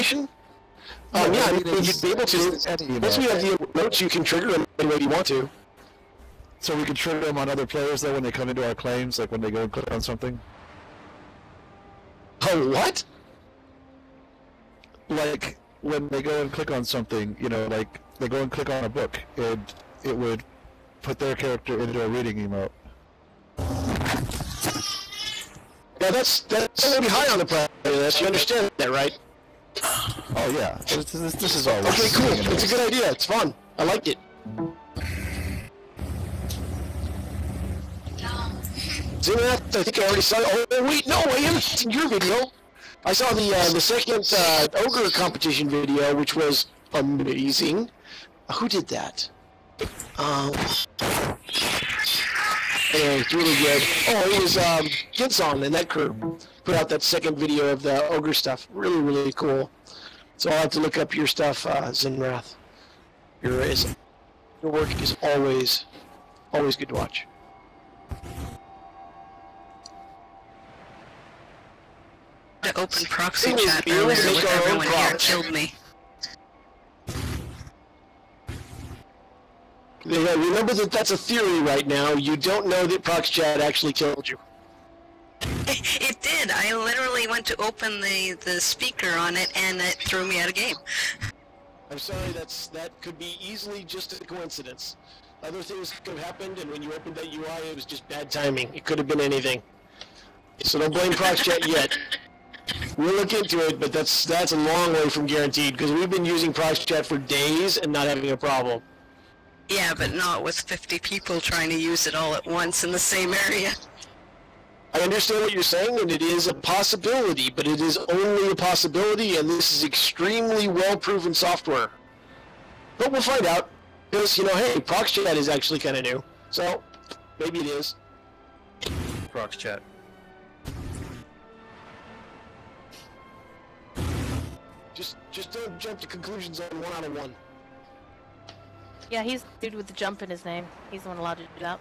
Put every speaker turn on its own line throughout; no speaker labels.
compilation? Yeah, I mean, you'd be able to. Once we have the notes, you can trigger them any way you want to.
So we can trigger them on other players, though, when they come into our claims, like when they go and click on something?
Oh, what?
Like, when they go and click on something, you know, like, they go and click on a book, and it would put their character into a reading emote.
Yeah, that's maybe high on the priority list. You understand that, right?
Oh, yeah. This is all...
Okay, cool. It's a good idea. It's fun. I like it. Zinrath, I think I already saw it. Oh, wait, no, I haven't seen your video. I saw the second Ogre competition video, which was amazing. Who did that? Anyway, it's really good. Oh, it was Ginson and that crew put out that second video of the Ogre stuff. Really, really cool. So I'll have to look up your stuff, Zinrath. Your work is always good to watch.
To open proxy chat earlier with everyone here killed me.
Remember that that's a theory right now. You don't know that proxy chat actually killed you.
It did. I literally went to open the speaker on it and it threw me out of game.
I'm sorry, that could be easily just a coincidence. Other things could have happened, and when you opened that UI, it was just bad timing. It could have been anything. So don't blame proxy chat yet. We'll look into it, but that's a long way from guaranteed, because we've been using proxy chat for days and not having a problem.
Yeah, but not with 50 people trying to use it all at once in the same area.
I understand what you're saying, and it is a possibility, but it is only a possibility, and this is extremely well-proven software. But we'll find out, because, you know, hey, proxy chat is actually kind of new, so maybe it is.
Proxy chat.
Just don't jump to conclusions on 1 out of 1.
Yeah, he's the dude with the jump in his name. He's the one allowed to do that.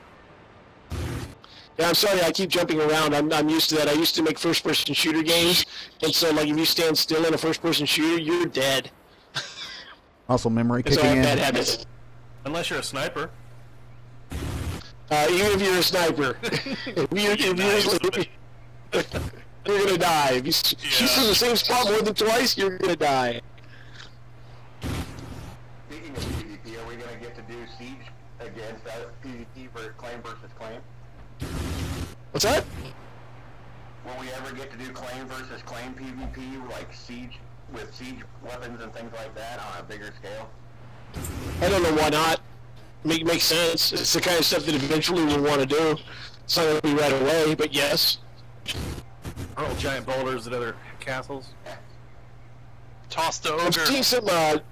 Yeah, I'm sorry, I keep jumping around. I'm used to that. I used to make first-person shooter games, and so, like, if you stand still in a first-person shooter, you're dead.
Also, memory
It's
kicking
all
in.
bad habits.
Unless you're a sniper.
Even if you're a sniper, you're gonna die. If you shoot from the same spot more than twice, you're gonna die.
Speaking of PvP, are we gonna get to do Siege against PvP for claim versus claim?
What's that?
Will we ever get to do claim versus claim PvP, like Siege, with Siege weapons and things like that on a bigger scale?
I don't know why not. Makes sense. It's the kind of stuff that eventually we'll want to do. It's not going to be right away, but yes.
Hurl giant boulders at other castles.
Toss the ogre.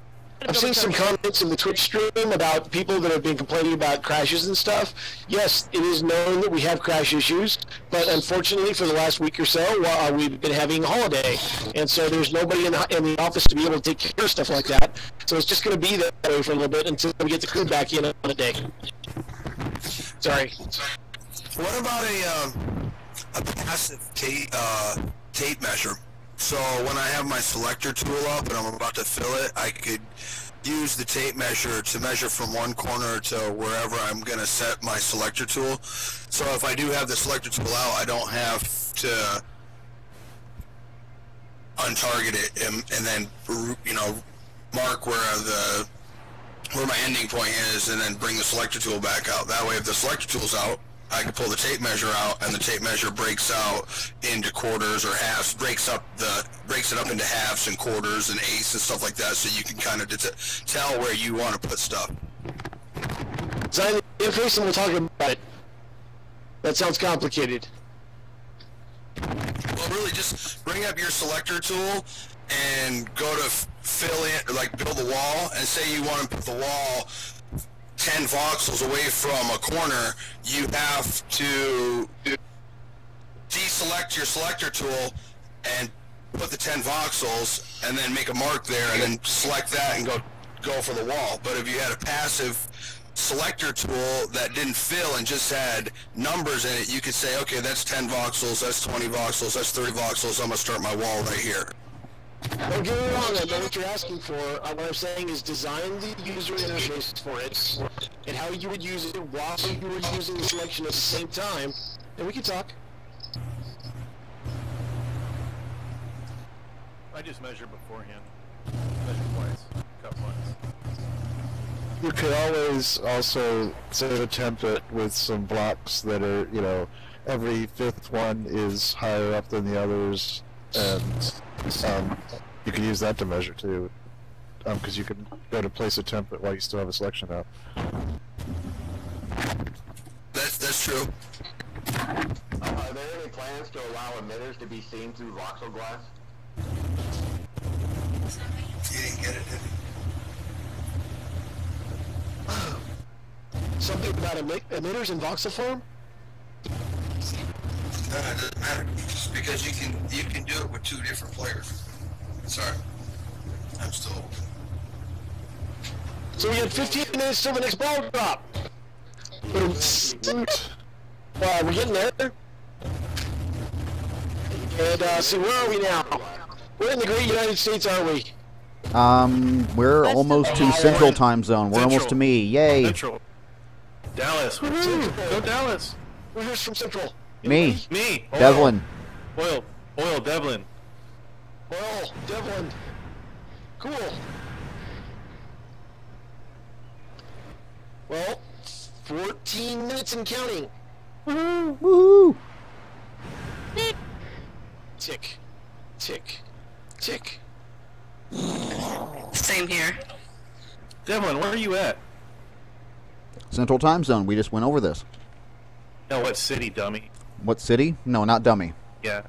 I've seen some comments in the Twitch stream about people that have been complaining about crashes and stuff. Yes, it is known that we have crash issues, but unfortunately for the last week or so, we've been having a holiday, and so there's nobody in the office to be able to take care of stuff like that. So it's just going to be that way for a little bit until we get the crew back in on a day. Sorry.
What about a passive tape measure? So when I have my selector tool up and I'm about to fill it, I could use the tape measure to measure from one corner to wherever I'm going to set my selector tool. So if I do have the selector tool out, I don't have to untarget it and then, you know, mark where my ending point is and then bring the selector tool back out. That way if the selector tool's out, I can pull the tape measure out, and the tape measure breaks out into quarters or halves, breaks it up into halves and quarters and eighths and stuff like that, so you can kind of tell where you want to put stuff.
Design the interface and we'll talk about it. That sounds complicated.
Well, really, just bring up your selector tool and go to fill in, or like build a wall, and say you want to put the wall 10 voxels away from a corner. You have to deselect your selector tool and put the 10 voxels and then make a mark there and then select that and go for the wall. But if you had a passive selector tool that didn't fill and just had numbers in it, you could say, okay, that's 10 voxels, that's 20 voxels, that's 30 voxels, I'm going to start my wall right here.
Don't get me wrong, I know what you're asking for. What I'm saying is design the user interface for it, and how you would use it while you were using the selection at the same time, and we can talk.
I just measure beforehand. Measure twice. Cut once.
You could always also save a template with some blocks that are, you know, every fifth one is higher up than the others, and you can use that to measure too, because you can go to place a template while you still have a selection up.
That's true.
Are there any plans to allow emitters to be seen through voxel glass?
You didn't get it, did you?
Something about emitters in voxel form?
No, it doesn't matter. Just because you can do it with 2 different players. Sorry. I'm still...
So we got 15 minutes till the next ball drop. Wow, we're getting there. And so where are we now? We're in the great United States, aren't we?
We're almost to Central Time Zone. We're almost to me. Yay.
Central. Dallas. Go Dallas.
Who's from Central?
Me.
Me.
Devi1in.
Oil. Devi1in.
Well, Devi1in. Cool. Well, 14 minutes and counting.
Woohoo!
Tick. Tick. Tick.
Same here.
Devi1in, where are you at?
Central Time Zone. We just went over this.
No, what city, dummy?
What city? No, not dummy.
Yeah.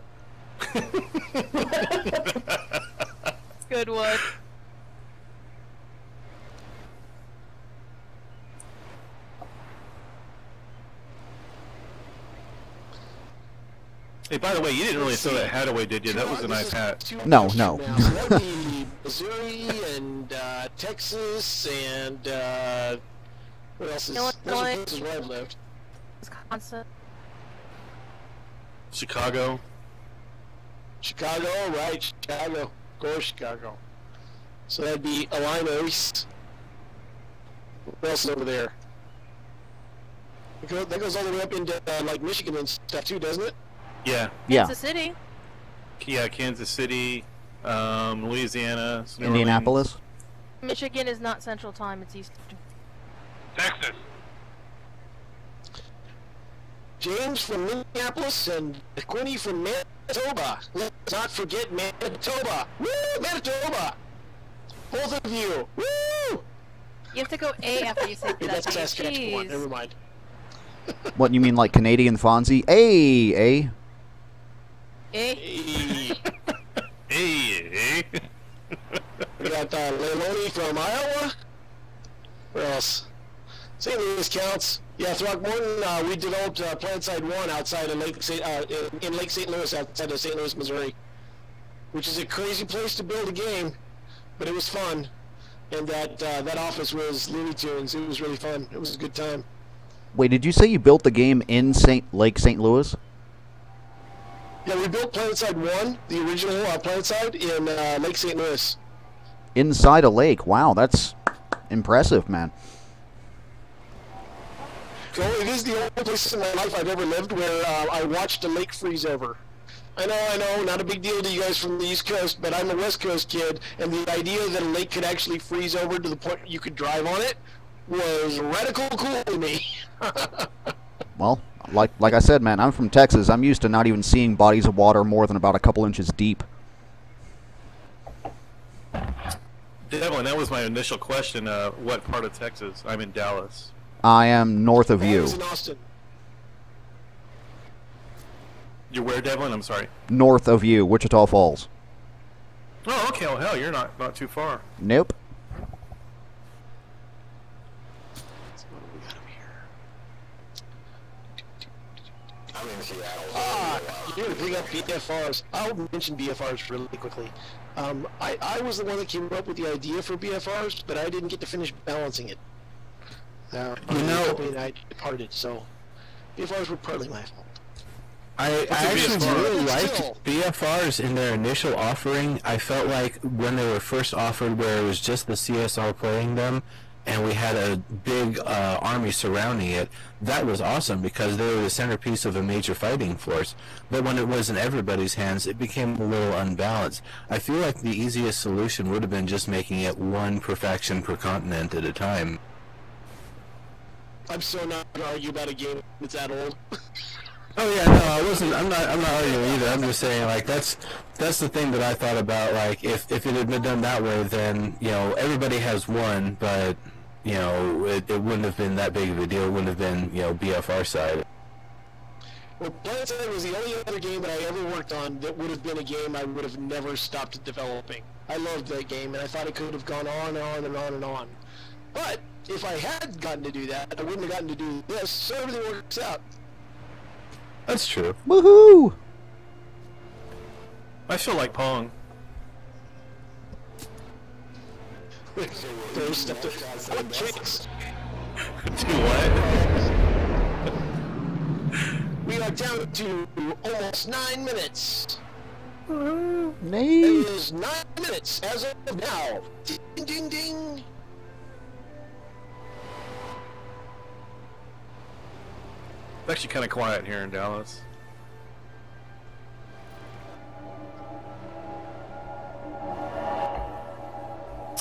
Good one.
Hey, by the way, you didn't really throw that hat away, did you? That was a nice hat.
No, no.
That would be Missouri and Texas and what else is? Those are places where I've lived.
Wisconsin.
Chicago.
Chicago, right? Chicago, of course, Chicago. So that'd be Illinois. What else is over there? That goes all the way up into like Michigan and stuff too, doesn't it?
Yeah.
Yeah.
Kansas City.
Yeah, Kansas City, Louisiana, New
Indianapolis.
Michigan is not Central Time, it's Eastern.
Texas.
James from Minneapolis and Quinny from Manitoba. Let's not forget Manitoba. Woo, Manitoba! Both of you. Woo!
You have to go A after you say that.
That's Saskatchewan. Never mind.
What, you mean like Canadian Fonzie? A.
A.
Hey.
We got Leilani from Iowa. Where else? St. Louis counts. Yeah, Throckmorton, we developed PlanetSide 1 outside of in Lake St. Louis, outside of St. Louis, Missouri, which is a crazy place to build a game, but it was fun. And that office was Looney Tunes. It was really fun. It was a good time.
Wait, did you say you built the game in Lake St. Louis?
Yeah, we built PlanetSide 1, the original PlanetSide, in Lake St. Louis.
Inside a lake. Wow, that's impressive, man.
So it is the only place in my life I've ever lived where I watched a lake freeze over. I know, not a big deal to you guys from the East Coast, but I'm a West Coast kid, and the idea that a lake could actually freeze over to the point you could drive on it was radical cool to me.
Well, like I said, man, I'm from Texas. I'm used to not even seeing bodies of water more than about a couple inches deep.
Devi1in, that was my initial question. What part of Texas? I'm in Dallas.
I am north of you.
I was in Austin.
You're where, Devi1in? I'm sorry.
North of you, Wichita Falls.
Oh, okay. Well, hell, you're not too far.
Nope.
I'm in Seattle.
You're going to bring up BFRs. I'll mention BFRs really quickly. I was the one that came up with the idea for BFRs, but I didn't get to finish balancing it. The company and I departed, so BFRs were partly my fault.
I actually
BFR?
really liked
Still.
BFRs in their initial offering. I felt like when they were first offered, where it was just the CSR playing them, and we had a big army surrounding it, that was awesome because they were the centerpiece of a major fighting force. But when it was in everybody's hands, it became a little unbalanced. I feel like the easiest solution would have been just making it one per faction per continent at a time.
I'm so not going to argue about a game that's that old.
Oh yeah, no, I wasn't. I'm not arguing either. I'm just saying, like, that's the thing that I thought about. Like, if it had been done that way, then everybody has one, but it wouldn't have been that big of a deal. It wouldn't have been BFR side.
Well, PlanetSide was the only other game that I ever worked on that would have been a game I would have never stopped developing. I loved that game, and I thought it could have gone on and on and on and on. But if I had gotten to do that, I wouldn't have gotten to do this. So everything works out.
That's true.
Woohoo!
I feel like Pong.
Those stuff to what tricks?
Do what?
We are down to almost 9 minutes.
Nate!
It is 9 minutes as of now. Ding ding ding.
It's actually kind of quiet here in Dallas.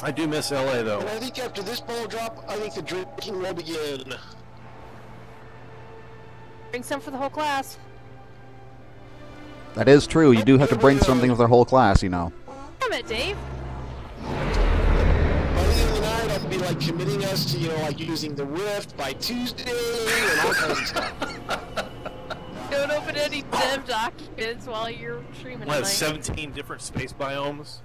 I do miss LA though.
And I think after this ball drop, I think the drinking will begin.
Bring some for the whole class.
That is true. You do have to bring something with their whole class,
Damn it, Dave.
By the end of the night, I'll be like committing us to, like using the Rift by Tuesday and all kinds of stuff.
Don't open any dev documents while you're streaming
We'll have
tonight.
17 different space biomes.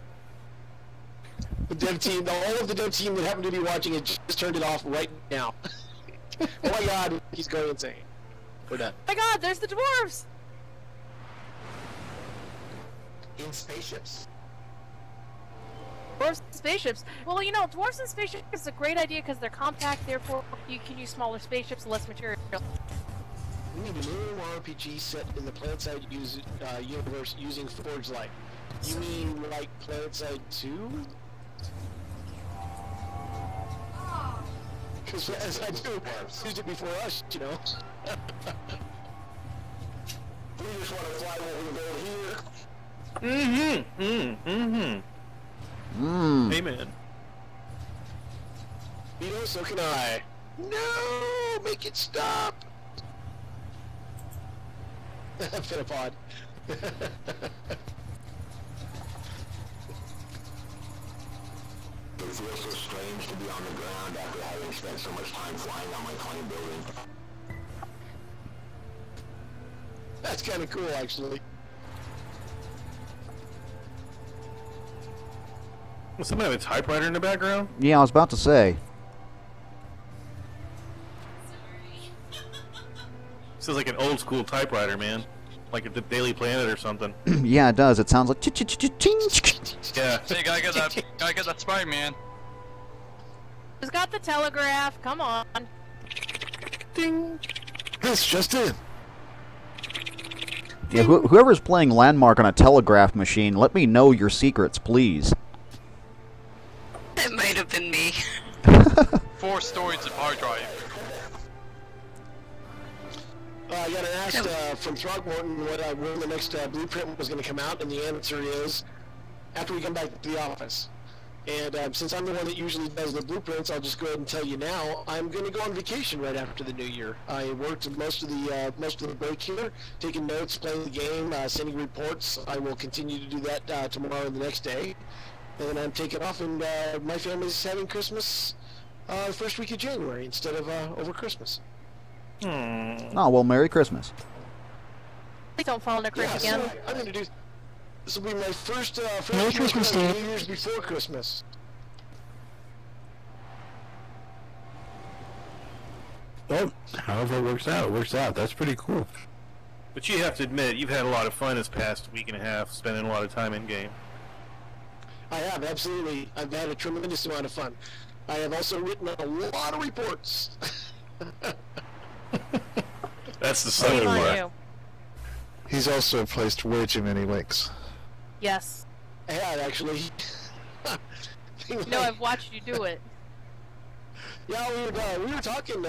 The dev team, all of the dev team that happen to be watching it just turned it off right now. Oh my god, he's going insane. We're done.
Oh my god, there's the dwarves!
In spaceships.
Dwarves and spaceships. Well, dwarves and spaceships is a great idea because they're compact, therefore you can use smaller spaceships, less material.
We need a new RPG set in the PlanetSide universe using Forge Light. You mean like PlanetSide 2? Because as I do, used it before us,
We just want to fly what we build here.
Amen.
So can I. No! Make it stop! Phenopod.
It feels so strange to be on the ground after having spent so much time flying on my plane building.
That's kind of cool, actually.
Does somebody have a typewriter in the background?
Yeah, I was about to say.
Sounds like an old school typewriter, man. Like at the Daily Planet or something.
Yeah, it does. It sounds like ch-ch-ch-ching.
Yeah.
Hey, gotta get that Spider-Man.
Who's got the telegraph? Come on.
Ding.
That's just it.
Yeah, whoever's playing Landmark on a telegraph machine, let me know your secrets, please.
It might have been me.
4 storage of hard drive.
I got asked from Throckmorton when the next blueprint was going to come out, and the answer is after we come back to the office. And since I'm the one that usually does the blueprints, I'll just go ahead and tell you now. I'm going to go on vacation right after the new year. I worked most of the break here, taking notes, playing the game, sending reports. I will continue to do that tomorrow and the next day. And then I'm taking off, and my family's having Christmas the first week of January instead of over Christmas.
Oh, well, Merry Christmas.
Please don't fall into Chris again.
So I'm going to do... This will be my first
Merry Christmas,
New
Dave.
Year's before Christmas.
Well, however it works out. That's pretty cool.
But you have to admit, you've had a lot of fun this past week and a half, spending a lot of time in game.
I have, absolutely. I've had a tremendous amount of fun. I have also written a lot of reports.
That's the
Shame
southern
on
part.
you.
He's also placed way too many links.
Yes.
I had actually.
No, I've watched you do it.
Yeah, we were talking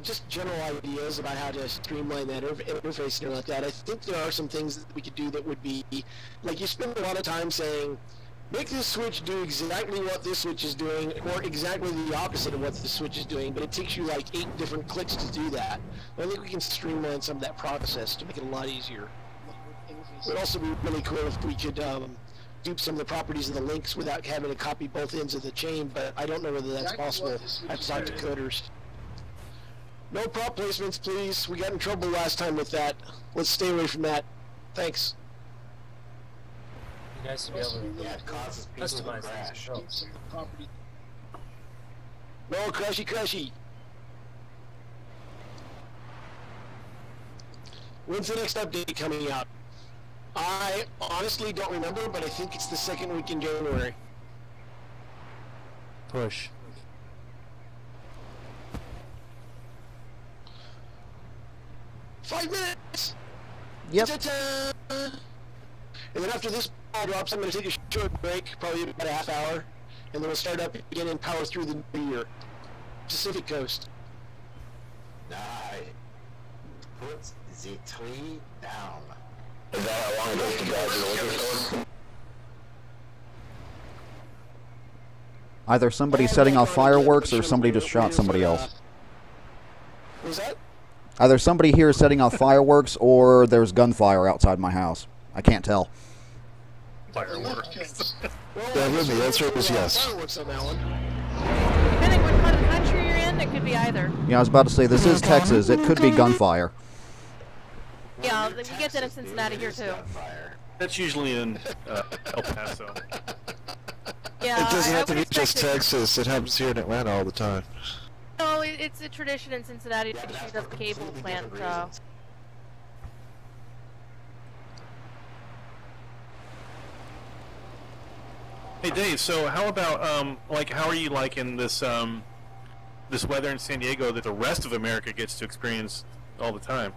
just general ideas about how to streamline that interface and like that. I think there are some things that we could do that would be like you spend a lot of time saying, make this switch do exactly what this switch is doing, or exactly the opposite of what this switch is doing, but it takes you like 8 different clicks to do that. And I think we can streamline some of that process to make it a lot easier. It would also be really cool if we could dupe some of the properties of the links without having to copy both ends of the chain, but I don't know whether that's possible. I have to talk to coders. No prop placements, please. We got in trouble last time with that. Let's stay away from that. Thanks.
You guys should be able to
Yeah, it causes people to
customize
crash.
these controls.
No, crashy. When's the next update coming out? I honestly don't remember, but I think it's the second week in January.
Push.
Five minutes!
Yep.
Ta-ta! And then after this ball drops, I'm going to take a short break, probably about a half hour, and then we'll start up again and power through the new year. Pacific Coast.
Nice. Put the tree down.
Is that how long it takes to drive to the liquor store?
Either somebody setting off fireworks or somebody just shot somebody else.
What was that?
Either somebody here is setting off fireworks or there's gunfire outside my house. I can't tell.
Fireworks.
The answer is yes.
Fireworks on that one.
Depending what part of the country you're in, it could be either.
Yeah, I was about to say, this is Texas. It could be gunfire.
Yeah, we get that in Cincinnati here too.
That's usually in El Paso.
Yeah,
It doesn't
I
have to
would
be just
expect it.
Texas. It happens here in Atlanta all the time.
No, it's a tradition in Cincinnati to shoot up the cable plant.
Hey Dave, so how about like how are you liking this this weather in San Diego that the rest of America gets to experience all the time?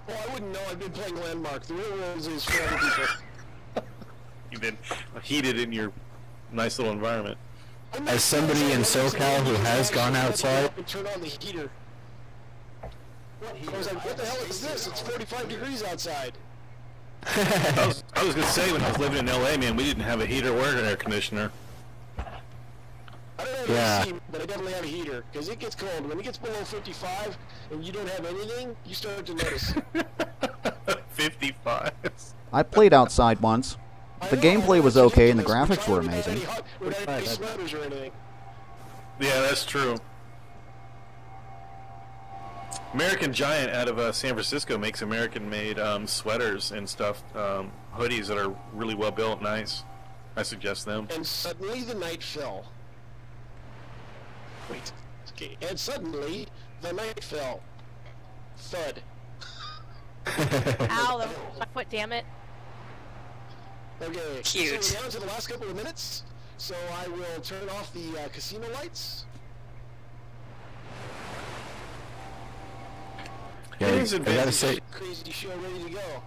Well, I wouldn't know. I've been playing Landmark. The real world is for other people.
You've been heated in your nice little environment.
As somebody in SoCal who has gone outside,
Turn on the heater. I was like, what the hell is this? It's 45 degrees outside.
I was gonna say when I was living in LA, man, we didn't have a heater or an air conditioner.
I don't have
Yeah.
AC, but I definitely have a heater because it gets cold. When it gets below 55 and you don't have anything, you start to notice.
55.
I played outside once. The gameplay was okay and the graphics were amazing.
Without any sweaters or anything.
Yeah, that's true. American Giant out of San Francisco makes American-made sweaters and stuff, hoodies that are really well built, nice. I suggest them.
And suddenly the night fell. Wait. Okay. And suddenly the night fell. Thud.
Ow, that was my foot, damn it.
Okay.
Cute.
So we're down to the last couple of minutes. So I will turn off the casino lights.
yeah,
It
I
is
gotta say,
Crazy show ready to go.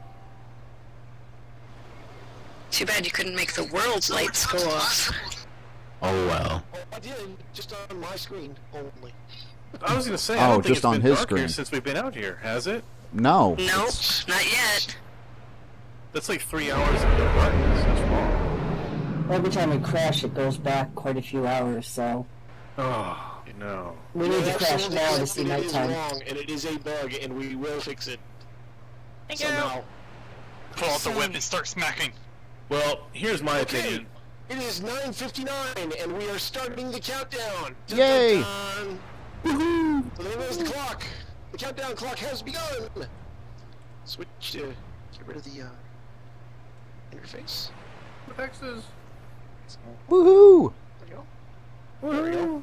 Too bad you couldn't make the world's lights go off.
oh well.
Oh, I did, just on my screen only.
I was gonna say, I
Oh,
don't think
just
it's
on
been
his
dark here
screen.
since we've been out here, has it?
No.
Nope, not yet.
That's like 3 hours of darkness. That's wrong.
Every time we crash, it goes back quite a few hours, so
Oh, no.
we need to crash
Absolutely
now to
correct
see
that it is
nighttime.
wrong, and it is a bug, and we will fix it.
Thank you.
Somehow.
Pull out the whip and start smacking.
Well, here's my
Okay.
opinion.
It is 9:59, and we are starting the countdown.
Yay!
Dun, dun, dun. So there goes the clock. The countdown clock has begun. Switch to get rid of the interface.
Texas.
Woohoo!
There we go. There we go.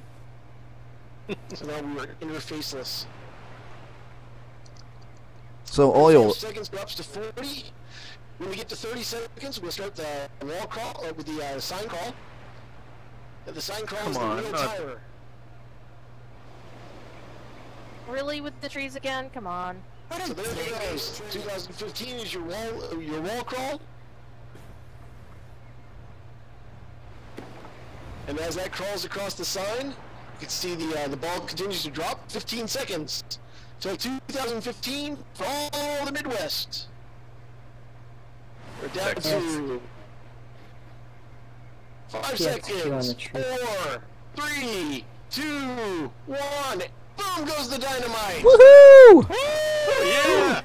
So now we are interfaceless.
So oil.
5 seconds drops to 40. When we get to 30 seconds, we'll start the wall crawl with the sign crawl. And the sign crawl is the
Come on,
real
not-
timer.
Really with the trees again? Come on.
So there it goes. 2015 is your wall crawl. And as that crawls across the sign, you can see the ball continues to drop. 15 seconds till 2015 for all the Midwest. We're down to 5 seconds. 4, 3, 2, 1. Boom goes the dynamite.
Woohoo!
Yeah!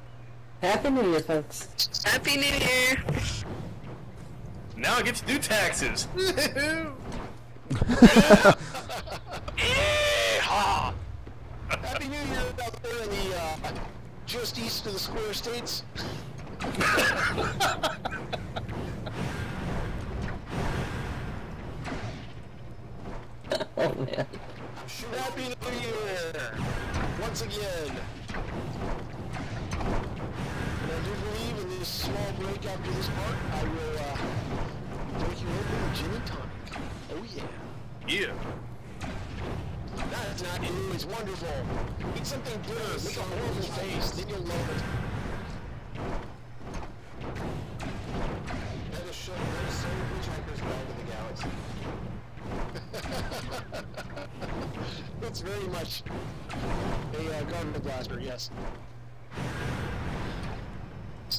Happy New Year, folks.
Happy New Year!
Now I get to do taxes.
Yeehaw! Happy New Year out there in the just east of the Square States.
Oh, man.
Happy New Year! Once again. And I do believe in this small break after this part, I will break you open with gin and tonic. Oh yeah.
Yeah.
That's not new, it's wonderful. Eat something bitter, make a horrible face, then you'll love it. That is so Hitchhiker's Guide to the Galaxy. It's very much a Garden Blaster, yes.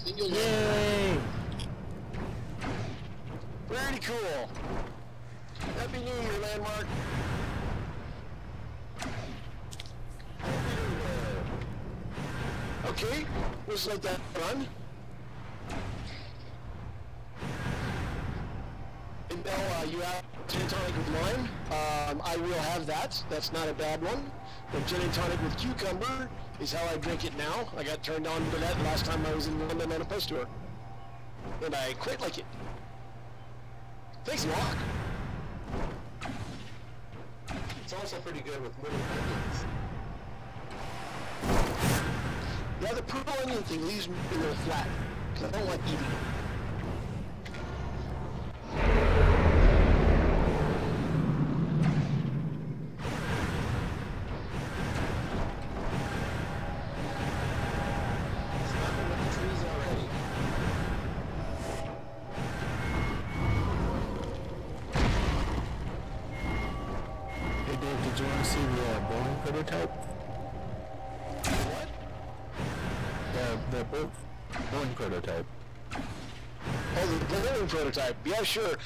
Then you'll
Yay!
Very cool. Happy New Year, Landmark. Okay, let's let that run. And now you have gin and tonic with lime. I will have that. That's not a bad one. But gin and tonic with cucumber is how I drink it now. I got turned on to that last time I was in London on a post tour. And I quite like it. Thanks, Locke. It's also pretty good with little onions. Yeah, the purple onion thing leaves me a little flat, because I don't like eating it. It's not with the trees already.
Hey Dave, did you want to see the bowling prototype?
What?
The bowling prototype.
Oh, the bowling prototype. Yeah, sure.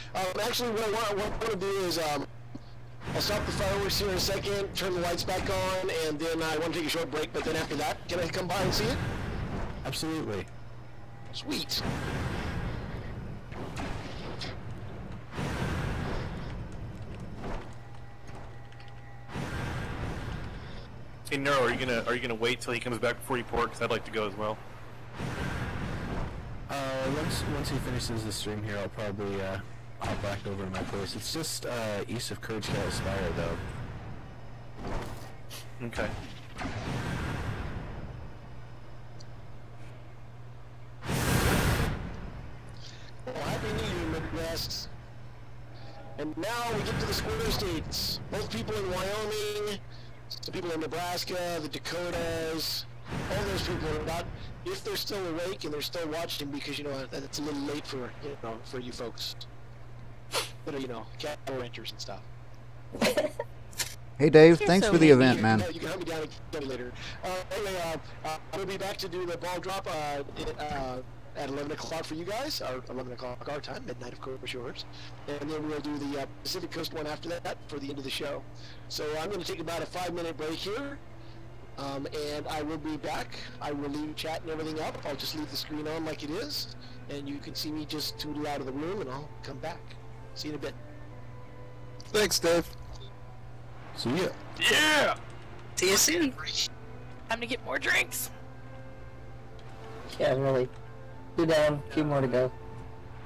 Actually, what I want to do is, I'll stop the fireworks here in a second, turn the lights back on, and then I want to take a short break, but then after that, can I come by and see it?
Absolutely.
Sweet.
Hey Nero, are you gonna wait till he comes back before you pour? Because I'd like to go as well.
Once he finishes the stream here, I'll probably hop back over to my place. It's just east of Courage Cat Spire, though.
Okay.
Well, Happy New Year, Midwest. And now we get to the Square States. Both people in Wyoming, some people in Nebraska, the Dakotas, all those people are about, if they're still awake and they're still watching, because, you know, it's a little late for, you know, for you folks. But, you know, cattle ranchers and stuff.
Hey Dave,
You're
thanks
so
for the
mean.
event, man.
You can help me down again later. Anyway, I'll be back to do the ball drop at 11 o'clock for you guys, or 11 o'clock our time, midnight of course yours. And then we'll do the Pacific Coast one after that for the end of the show. So I'm going to take about a 5-minute break here, and I will be back. I will leave chat and everything up. I'll just leave the screen on like it is, and you can see me just tootle out of the room, and I'll come back. See you in a bit.
Thanks, Dave.
See ya.
Yeah!
See you soon.
Time to get more drinks.
Yeah, really. 2 down, 2 more to go.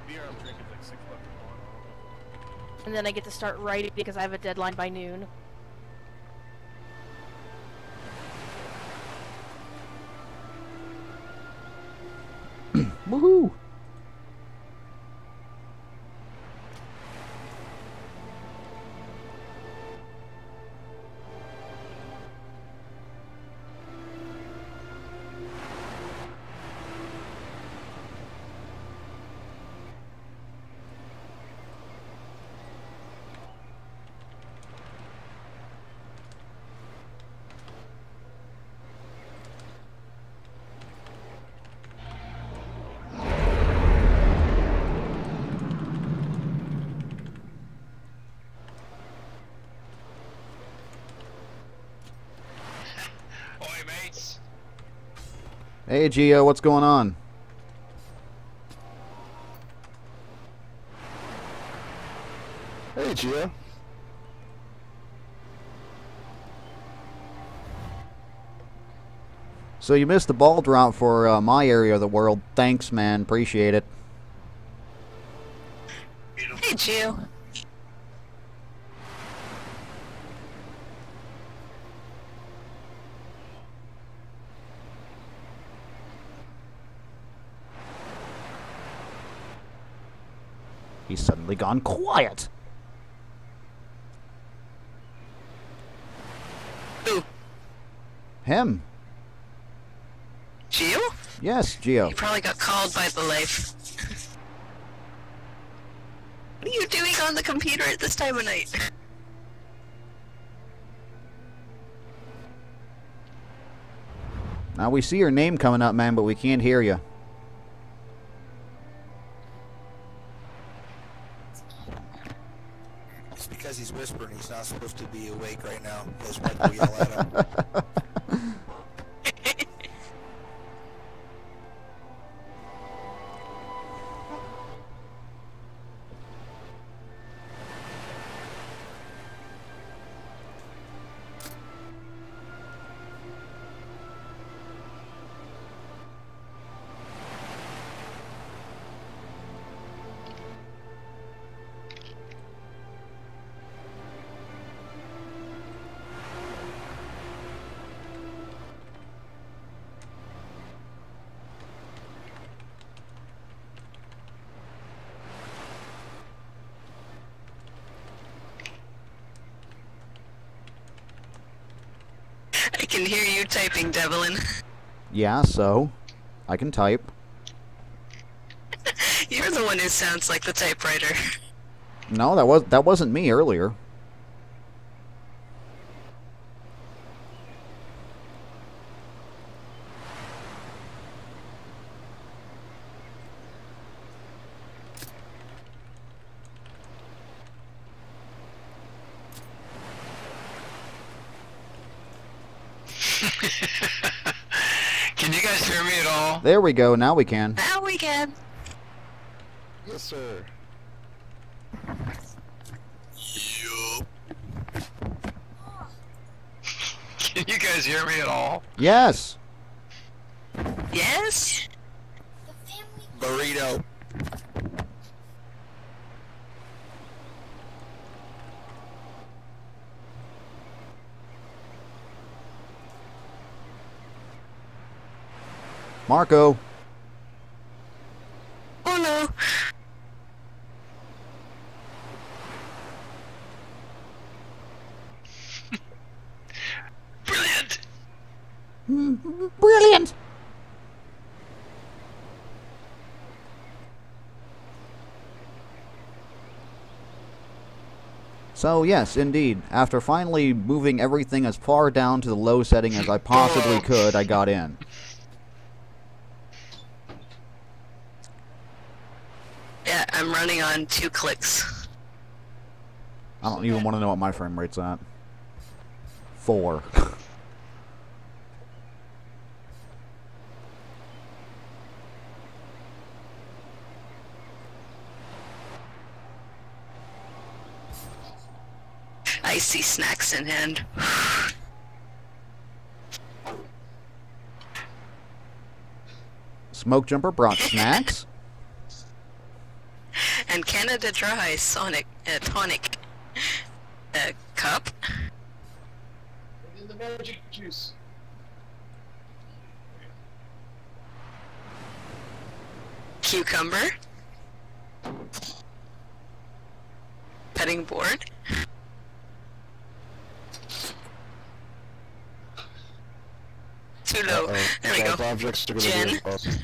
Beer I'm drinking is like 6 bucks a bottle.
And then I get to start writing because I have a deadline by noon.
Woohoo! Hey, Gio, what's going on?
Hey, Gio.
So you missed the ball drop for my area of the world. Thanks, man. Appreciate it.
Hey, Gio.
He's suddenly gone quiet.
Who?
Him.
Gio?
Yes, Gio.
You probably got called by the life. What are you doing on the computer at this time of night?
Now we see your name coming up, man, but we can't hear you.
It's because he's whispering. He's not supposed to be awake right now. Those Mike will yell at him.
I can hear you typing, Devi1in.
Yeah, so I can type.
You're the one who sounds like the typewriter.
No, that wasn't me earlier.
Can you guys hear me at all?
There we go. Now we can.
Now we can.
Yes, sir.
Can you guys hear me at all?
Yes.
Yes?
Burrito.
Marco.
Oh no.
Brilliant.
Brilliant. So yes, indeed. After finally moving everything as far down to the low setting as I possibly could, I got in.
Yeah, I'm running on 2 clicks.
I don't even want to know what my frame rate's at. 4.
I see snacks in hand.
Smoke Jumper brought snacks.
And Canada Dry tonic cup.
In the magic juice.
Cucumber. Petting board. Too low. There we go.
Objects are gonna
Jen.
do it.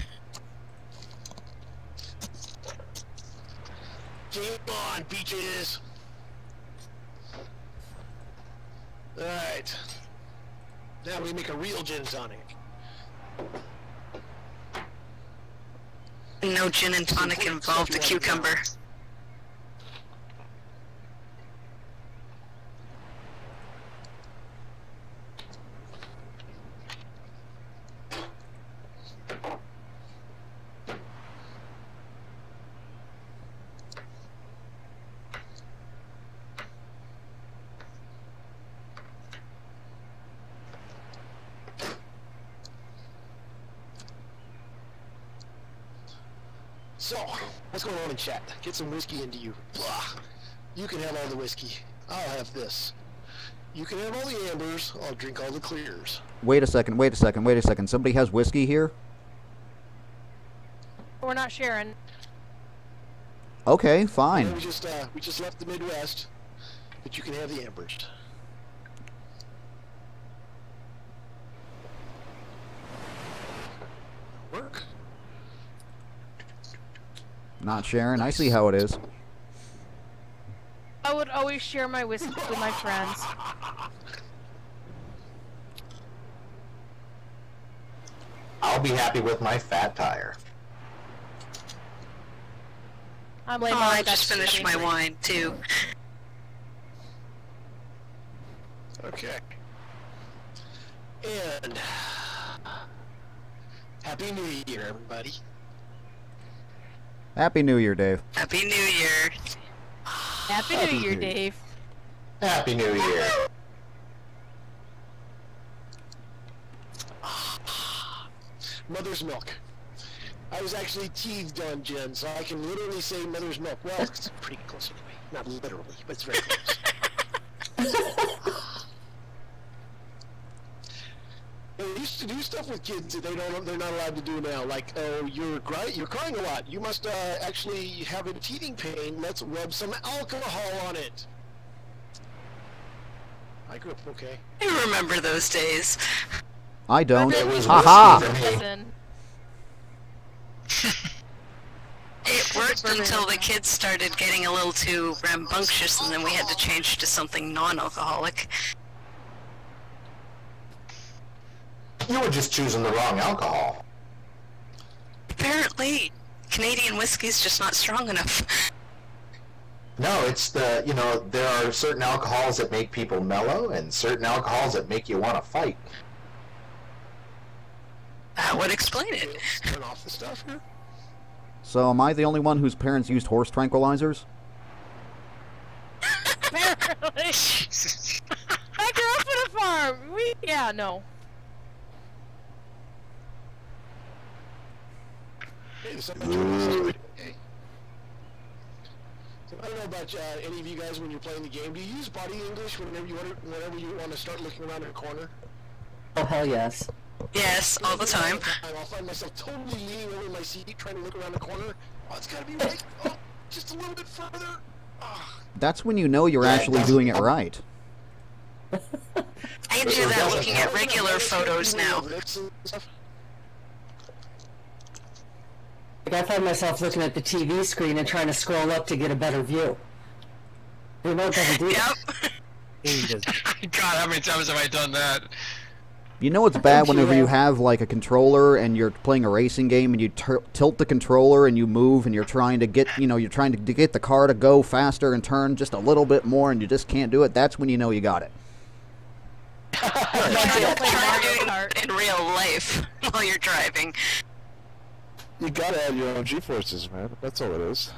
Game on, beaches! Alright. Now we make a real gin tonic.
No gin and tonic involved a cucumber.
So, what's going on in chat? Get some whiskey into you. Blah. You can have all the whiskey. I'll have this. You can have all the ambers. I'll drink all the clears.
Wait a second. Somebody has whiskey here?
We're not sharing.
Okay, fine.
We just left the Midwest, but you can have the ambers. Work.
Not sharing. I see how it is.
I would always share my whiskey with my friends.
I'll be happy with my fat tire.
I'm lame.
I just finished my wine too.
Okay. And Happy New Year, everybody.
Happy New Year, Dave.
Happy New Year.
Happy New Year, Dave.
Happy New Year.
Mother's milk. I was actually teethed on Jen, so I can literally say mother's milk. Well, it's pretty close anyway. Not literally, but it's very close. They used to do stuff with kids that they're not allowed to do now. Like, oh, you're crying a lot. You must actually have a teething pain. Let's rub some alcohol on it. I grew up okay.
I remember those days.
I don't.
Haha!
It worked until the kids started getting a little too rambunctious, and then we had to change to something non-alcoholic.
You were just choosing the wrong alcohol.
Apparently, Canadian whiskey's just not strong enough.
No, it's there are certain alcohols that make people mellow, and certain alcohols that make you want to fight.
That would explain it.
Turn off the stuff here.
So am I the only one whose parents used horse tranquilizers?
Apparently. I grew up on a farm. Yeah, no.
Hey, hey. So I don't know about any of you guys when you're playing the game. Do you use body English whenever you want to start looking around in a corner?
Oh, hell yes.
Yes, all the time.
I'll find myself totally leaning over my seat trying to look around the corner. Oh, it's gotta be right. Oh, just a little bit further. Oh.
That's when you know you're actually doing it right.
I can do that looking at regular photos now.
Like, I find myself looking at the TV screen and trying to scroll up to get a better view. The remote doesn't do that.
God, how many times have I done that?
You know it's bad whenever you have like a controller and you're playing a racing game and you tilt the controller and you move and you're trying to get, you're trying to get the car to go faster and turn just a little bit more and you just can't do it. That's when you know you got it.
Try doing it in real life while you're driving.
You gotta add your own G-forces, man. That's all it is.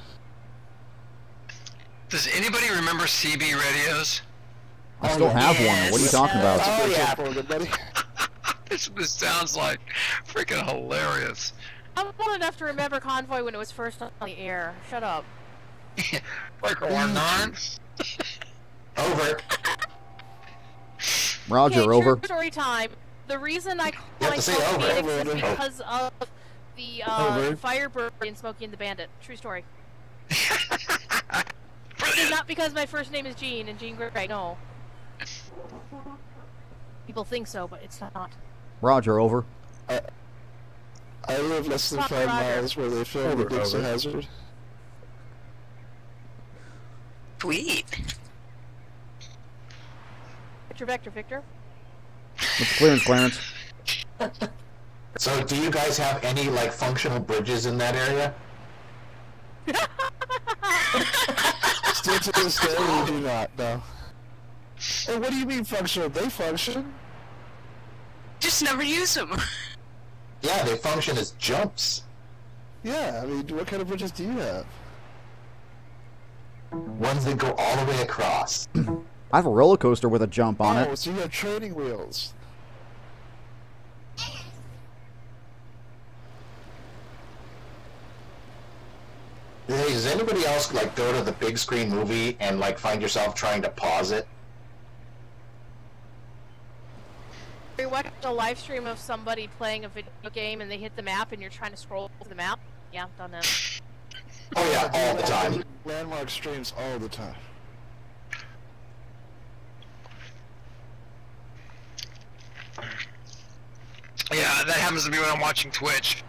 Does anybody remember CB radios?
I still have one. What are you talking about?
Oh yeah.
This sounds like freaking hilarious.
I'm old enough to remember Convoy when it was first on the air. Shut up.
Breaker 19.
Over.
Roger,
okay,
over.
True story time. The reason I call
You have to say
myself
over.
Phoenix is because of the Firebird in Smokey and the Bandit. True story. It's not because my first name is Jean and Jean Grey. No. People think so, but it's not.
Roger, over.
I live less than 5 miles where they film the Dukes of Hazzard.
Sweet.
Victor, Vector, Victor.
What's clearance, Clarence?
So, do you guys have any like functional bridges in that area?
Still to this day, we do not, no. Hey, what do you mean functional? They function.
Just never use them.
Yeah, they function as jumps.
Yeah, I mean, what kind of bridges do you have?
Ones that go all the way across.
I have a roller coaster with a jump on it.
Oh, so you have training wheels.
else like go to the big screen movie and like find yourself trying to pause it?
You watch a live stream of somebody playing a video game and they hit the map and you're trying to scroll to the map? Yeah, done that.
Oh yeah, all the time.
Landmark streams all the time.
Yeah, that happens to me when I'm watching Twitch.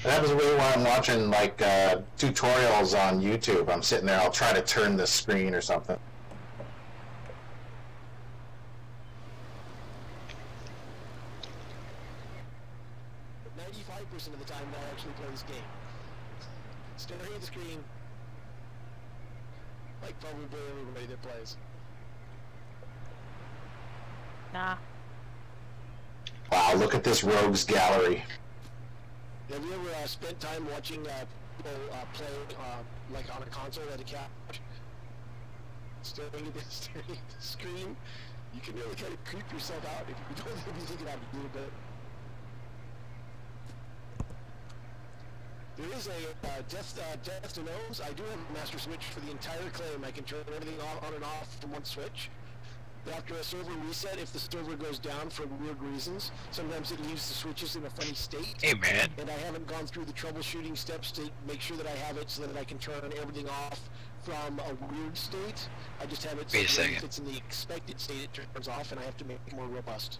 That happens to me when I'm watching like tutorials on YouTube. I'm sitting there, I'll try to turn the screen or something.
95% of the time I actually play this game. Staring at the screen, like probably everybody that plays.
Nah.
Wow, look at this rogues gallery.
Have you ever spent time watching people play like on a console at a couch? Staring at the screen? You can really kind of creep yourself out if you don't even think about it a little bit. There is a death to gnomes. I do have a master switch for the entire claim. I can turn everything on and off from one switch. After a server reset, if the server goes down for weird reasons, sometimes it leaves the switches in a funny state.
Hey, man.
And I haven't gone through the troubleshooting steps to make sure that I have it so that I can turn everything off from a weird state. I just have it so that if it's in the expected state, it turns off, and I have to make it more robust.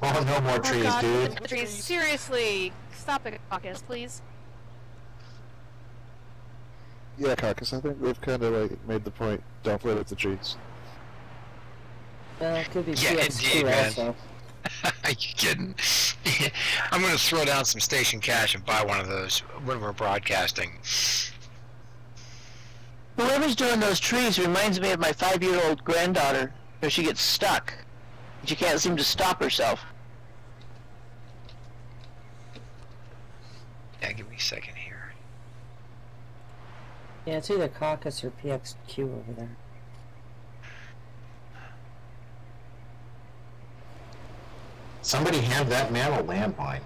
Oh, no more trees,
God,
dude.
Trees. Seriously, stop it, Caucus, please.
Yeah, Caucus, I think we've kind of like made the point. Don't play with the trees.
Well, it could be
Yeah,
PS2
indeed, man.
also.
Are you kidding? I'm gonna throw down some station cash and buy one of those when we're broadcasting.
Whoever's doing those trees reminds me of my 5-year-old granddaughter, where she gets stuck. She can't seem to stop herself.
Yeah, give me a second here.
Yeah, it's either Caucus or PXQ over there.
Somebody hand that man a landmine.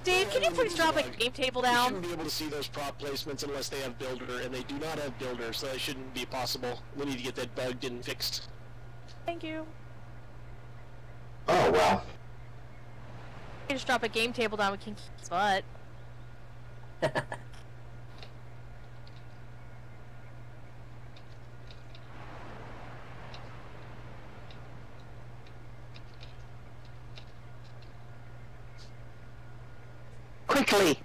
Dave, can you please drop a game table
You
down?
shouldn't be able to see those prop placements unless they have builder, and they do not have builder, so that shouldn't be possible. We need to get that bugged and fixed.
Thank you.
Oh, well.
Just drop a game table down, we can keep his butt.
Quickly!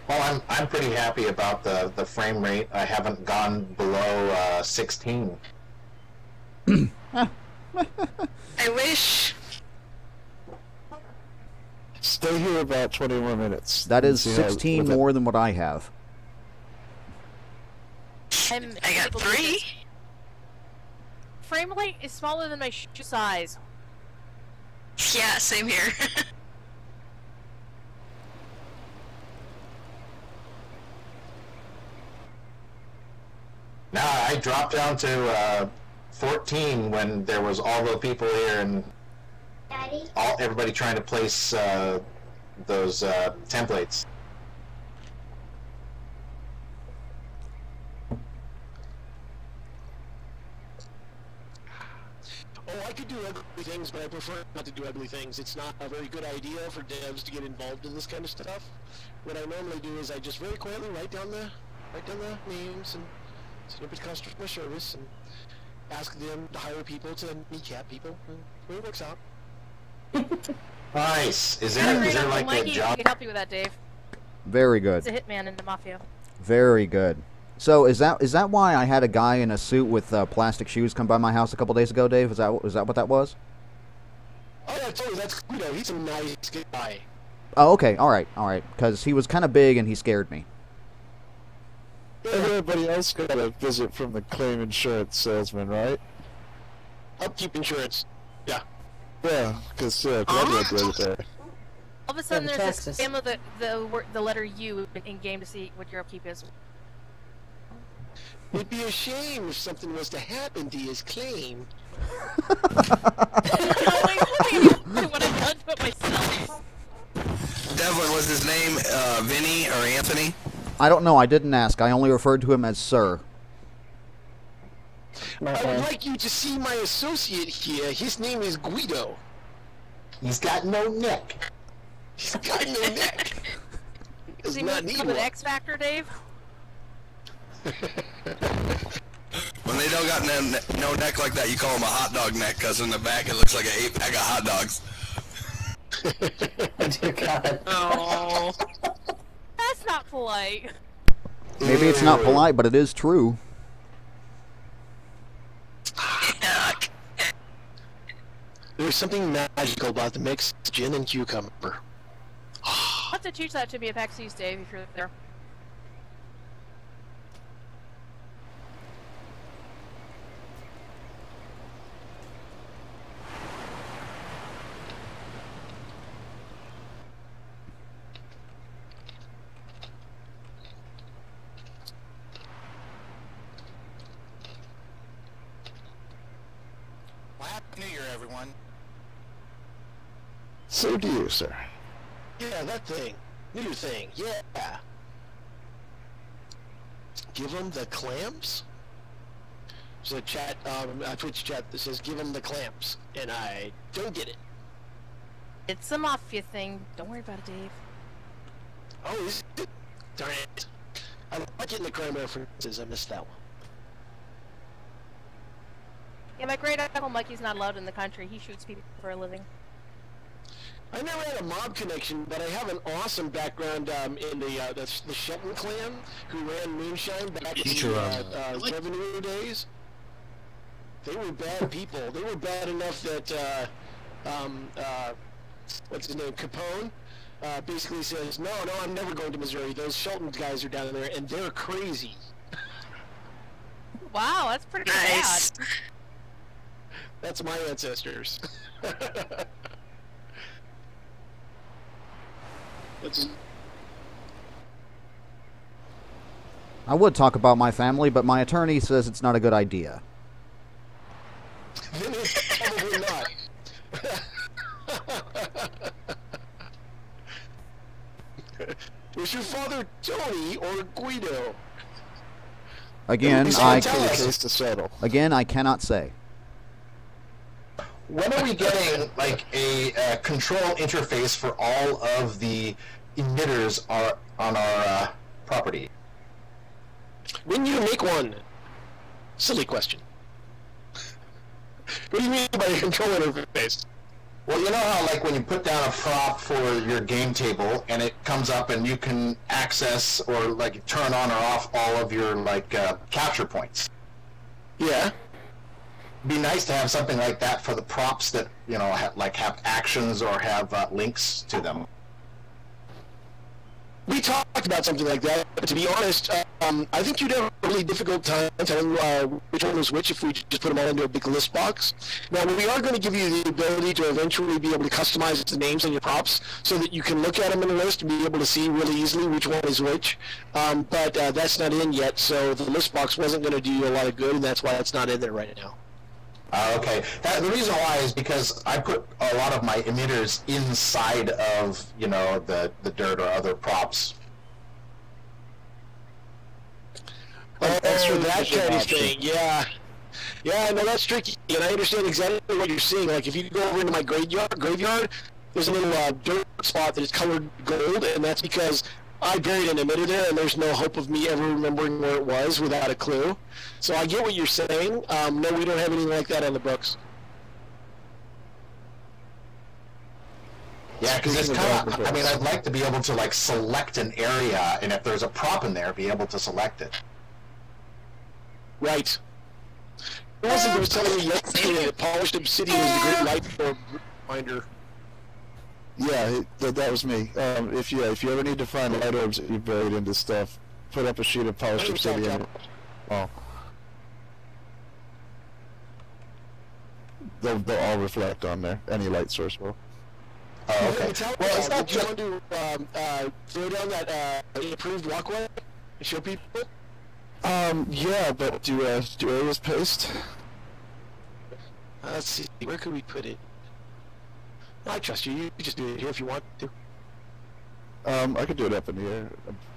Well, I'm pretty happy about the frame rate. I haven't gone below 16.
I wish.
Stay here about 20 more minutes.
That is
See how-
16
with it.
more than what I have.
I
got 3.
Frame rate is smaller than my shoe size.
Yeah, same here.
Now, I dropped down to 14 when there was all the people here and everybody trying to place those templates.
Oh, I could do ugly things, but I prefer not to do ugly things. It's not a very good idea for devs to get involved in this kind of stuff. What I normally do is I just very quietly write down the names and set up a customer service and ask them to hire people to kneecap people. And it really works out.
Nice. Is there like a
Mikey
job?
can help you with that, Dave.
Very good.
He's a hitman in the mafia.
Very good. So is that why I had a guy in a suit with plastic shoes come by my house a couple days ago, Dave? Is that what that was?
Oh, yeah, totally. That's Guido. He's a nice guy.
Oh, okay. All right. Because he was kind of big and he scared me.
Everybody else got a visit from the claim insurance salesman, right?
Upkeep insurance. Yeah.
Yeah, because Conrad's right there.
All of a sudden,
Yeah,
there's
Texas.
a spam of the letter U in game to see what your upkeep is.
It'd be a shame if something was to happen to his claim.
Like, what I've done to it myself.
Devlin, was his name Vinny or Anthony?
I don't know. I didn't ask. I only referred to him as Sir.
I would like you to see my associate here. His name is Guido.
He's got no neck.
He's got no neck.
Does he move to the X Factor, Dave?
When they don't got no neck like that, you call them a hot dog neck, because in the back it looks like an 8-pack of hot dogs.
Oh, dear God.
Oh. That's not polite.
Maybe it's not polite, but it is true.
There's something magical about the mix of gin and cucumber.
You'll have to teach that to me at PAX East, Dave, if you're there.
Well, Happy New Year, everyone.
So do you, sir.
Yeah, that thing. New thing. Yeah. Give them the clamps? There's a chat, a Twitch chat that says, give them the clamps. And I don't get it.
It's a mafia thing. Don't worry about it, Dave.
Oh, is it? Darn it. I like getting the crime references. I missed that one.
Yeah, my great uncle Mikey's not allowed in the country. He shoots people for a living.
I never had a mob connection, but I have an awesome background in the Shelton clan, who ran Moonshine back in the revenue days. They were bad people. They were bad enough that what's his name, Capone, basically says, no, I'm never going to Missouri. Those Shelton guys are down there, and they're crazy.
Wow, that's pretty
Nice.
bad.
That's my ancestors.
I would talk about my family, but my attorney says it's not a good idea.
Then it's probably not. Was your father Tony or Guido?
Again,
case to settle.
Again, I cannot say.
When are we getting like a control interface for all of the emitters on our property?
When you make one? Silly question. What do you mean by a control interface?
Well, you know how like when you put down a prop for your game table and it comes up and you can access or like turn on or off all of your like capture points.
Yeah.
Be nice to have something like that for the props that, you know, have actions or have links to them.
We talked about something like that, but to be honest, I think you'd have a really difficult time telling which one was which if we just put them all into a big list box. Now, we are going to give you the ability to eventually be able to customize the names on your props so that you can look at them in a list and be able to see really easily which one is which. But that's not in yet, so the list box wasn't going to do you a lot of good, and that's why it's not in there right now.
Okay. The reason why is because I put a lot of my emitters inside of, you know, the dirt or other props.
That's for that kind of thing, yeah. Yeah, I know that's tricky, and I understand exactly what you're seeing. Like, if you go over into my graveyard, there's a little dirt spot that is colored gold, and that's because I buried an emitter there, and there's no hope of me ever remembering where it was without a clue. So I get what you're saying. No, we don't have anything like that on the books.
Yeah, because it's kind of, I mean, I'd like to be able to, like, select an area, and if there's a prop in there, be able to select it.
Right. Who was it that was telling me yesterday that polished obsidian is the great light for finder?
Yeah, that was me. If you ever need to find light orbs that you buried into stuff, put up a sheet of polished obsidian. Oh. They'll all reflect on there. Any light source will.
Oh, okay.
Well, it's not. Do you want to throw down that approved walkway and show people?
Yeah, but do areas paste?
Let's see. Where could we put it? I trust you. You just do it here if you want to.
I could do it up in the air,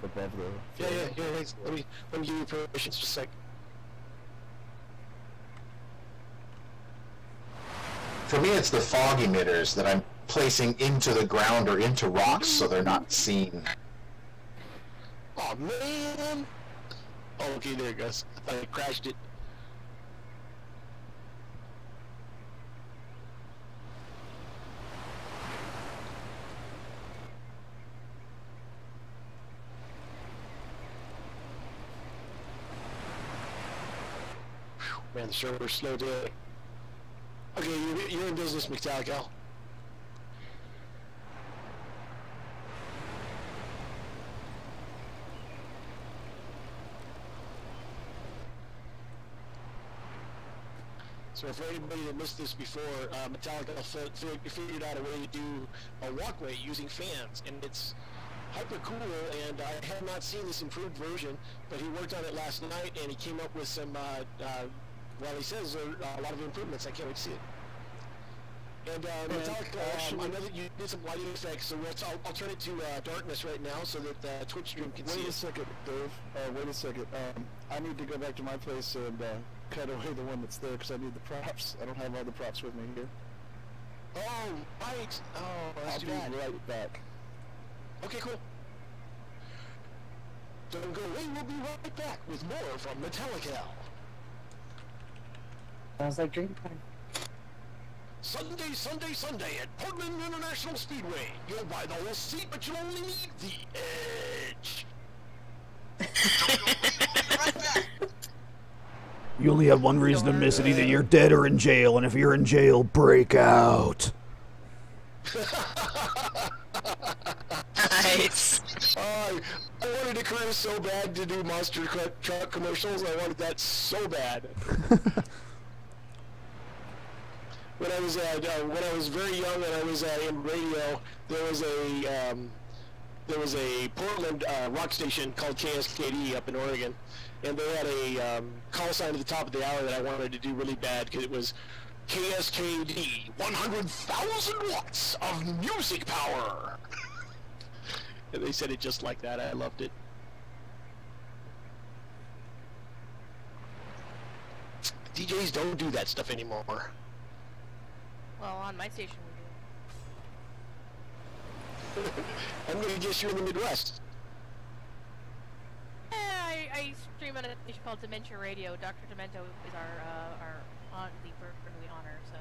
above the...
Yeah. Let me give you permission just a sec.
For me, it's the fog emitters that I'm placing into the ground or into rocks so they're not seen.
Oh man! Oh, okay, there it goes. I thought I crashed it. Man, the server's slow today. Okay, you're in business, Metallica. So for anybody that missed this before, Metallica figured out a way to do a walkway using fans, and it's hyper cool, and I have not seen this improved version, but he worked on it last night, and he came up with some, well, he says a lot of improvements. I can't wait to see it. And Metallica, I know that you did some lighting effects, so I'll turn it to darkness right now so that the Twitch stream can see it.
Wait a second, Dave. Wait a second. I need to go back to my place and cut away the one that's there because I need the props. I don't have all the props with me here.
Oh, right. Oh, that's too bad.
I'll be right back.
Okay, cool. Don't go away. We'll be right back with more from Metallica.
Sounds like drink time.
Sunday at Portland International Speedway. You'll buy the whole seat, but you'll only need the edge.
You only have one reason to miss it. Either you're dead or in jail, and if you're in jail, break out.
Nice.
I wanted a career so bad to do monster truck commercials. I wanted that so bad. When I was very young and I was in radio, there was a Portland rock station called KSKD up in Oregon, and they had a call sign at the top of the hour that I wanted to do really bad because it was KSKD, 100,000 watts of music power. And they said it just like that. I loved it. DJs don't do that stuff anymore.
Well, on my station we do.
I'm gonna guess you're in the Midwest.
I stream on a station called Dementia Radio. Dr. Demento is our the early honor, so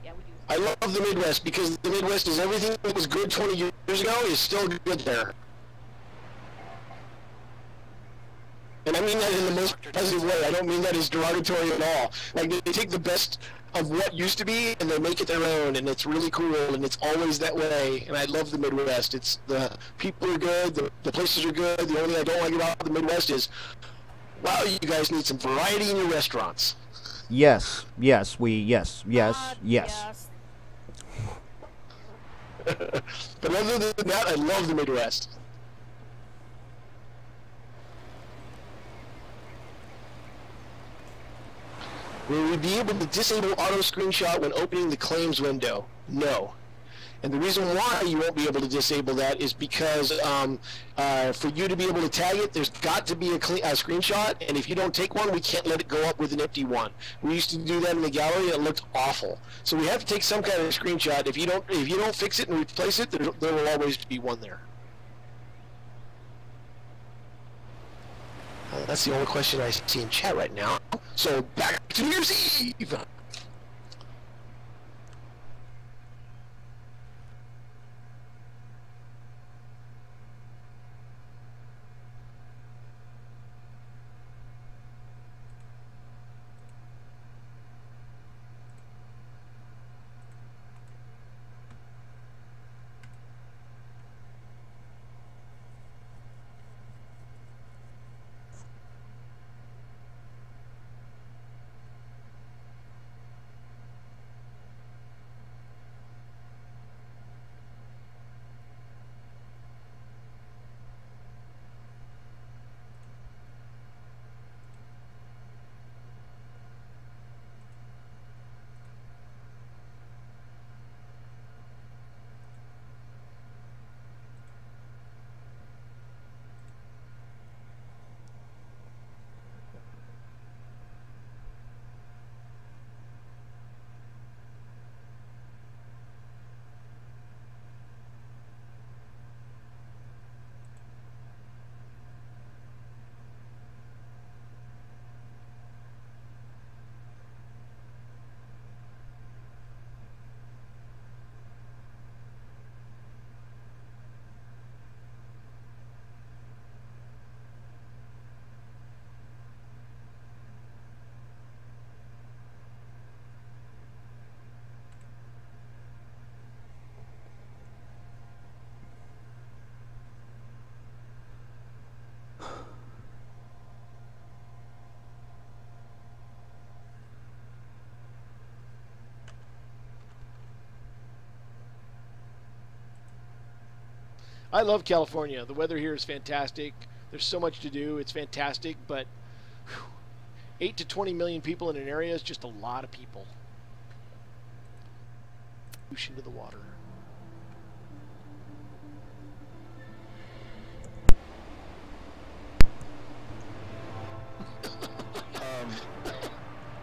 yeah, we do.
I love the Midwest because the Midwest is everything that was good 20 years ago is still good there. And I mean that in the most positive way. I don't mean that as derogatory at all. Like, they take the best of what used to be and they make it their own, and it's really cool, and it's always that way. And I love the Midwest. It's the people are good, the places are good. The only thing I don't like about the Midwest is, wow, you guys need some variety in your restaurants.
Yes. Yes. Yes.
But other than that, I love the Midwest. Will we be able to disable auto screenshot when opening the claims window? No. And the reason why you won't be able to disable that is because for you to be able to tag it, there's got to be a screenshot, and if you don't take one, we can't let it go up with an empty one. We used to do that in the gallery, and it looked awful. So we have to take some kind of screenshot. If you don't fix it and replace it, there will always be one there. That's the only question I see in chat right now. So back to New Year's Eve! I love California. The weather here is fantastic. There's so much to do. It's fantastic, but 8 to 20 million people in an area is just a lot of people. Push into the water.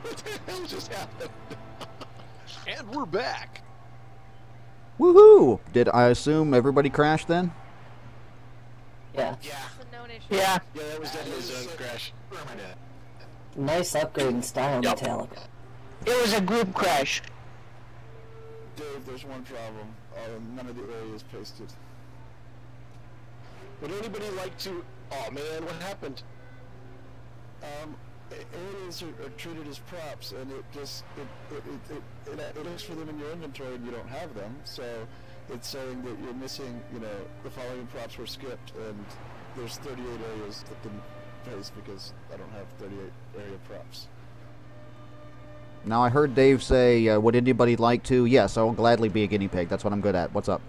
What the hell just happened? And we're back.
Woohoo! Did I assume everybody crashed then?
Yeah.
Yeah.
Yeah.
Yeah, that was definitely a zone crash.
Nice upgrade in style, Metallica.
It was a group crash.
Dave, there's one problem. None of the areas pasted.
Would anybody like to... Oh man, what happened?
Areas are treated as props, and it looks for them in your inventory and you don't have them, so it's saying that you're missing, you know, the following props were skipped, and there's 38 areas that didn't paste because I don't have 38 area props.
Now I heard Dave say, would anybody like to? Yes, I will gladly be a guinea pig. That's what I'm good at. What's up?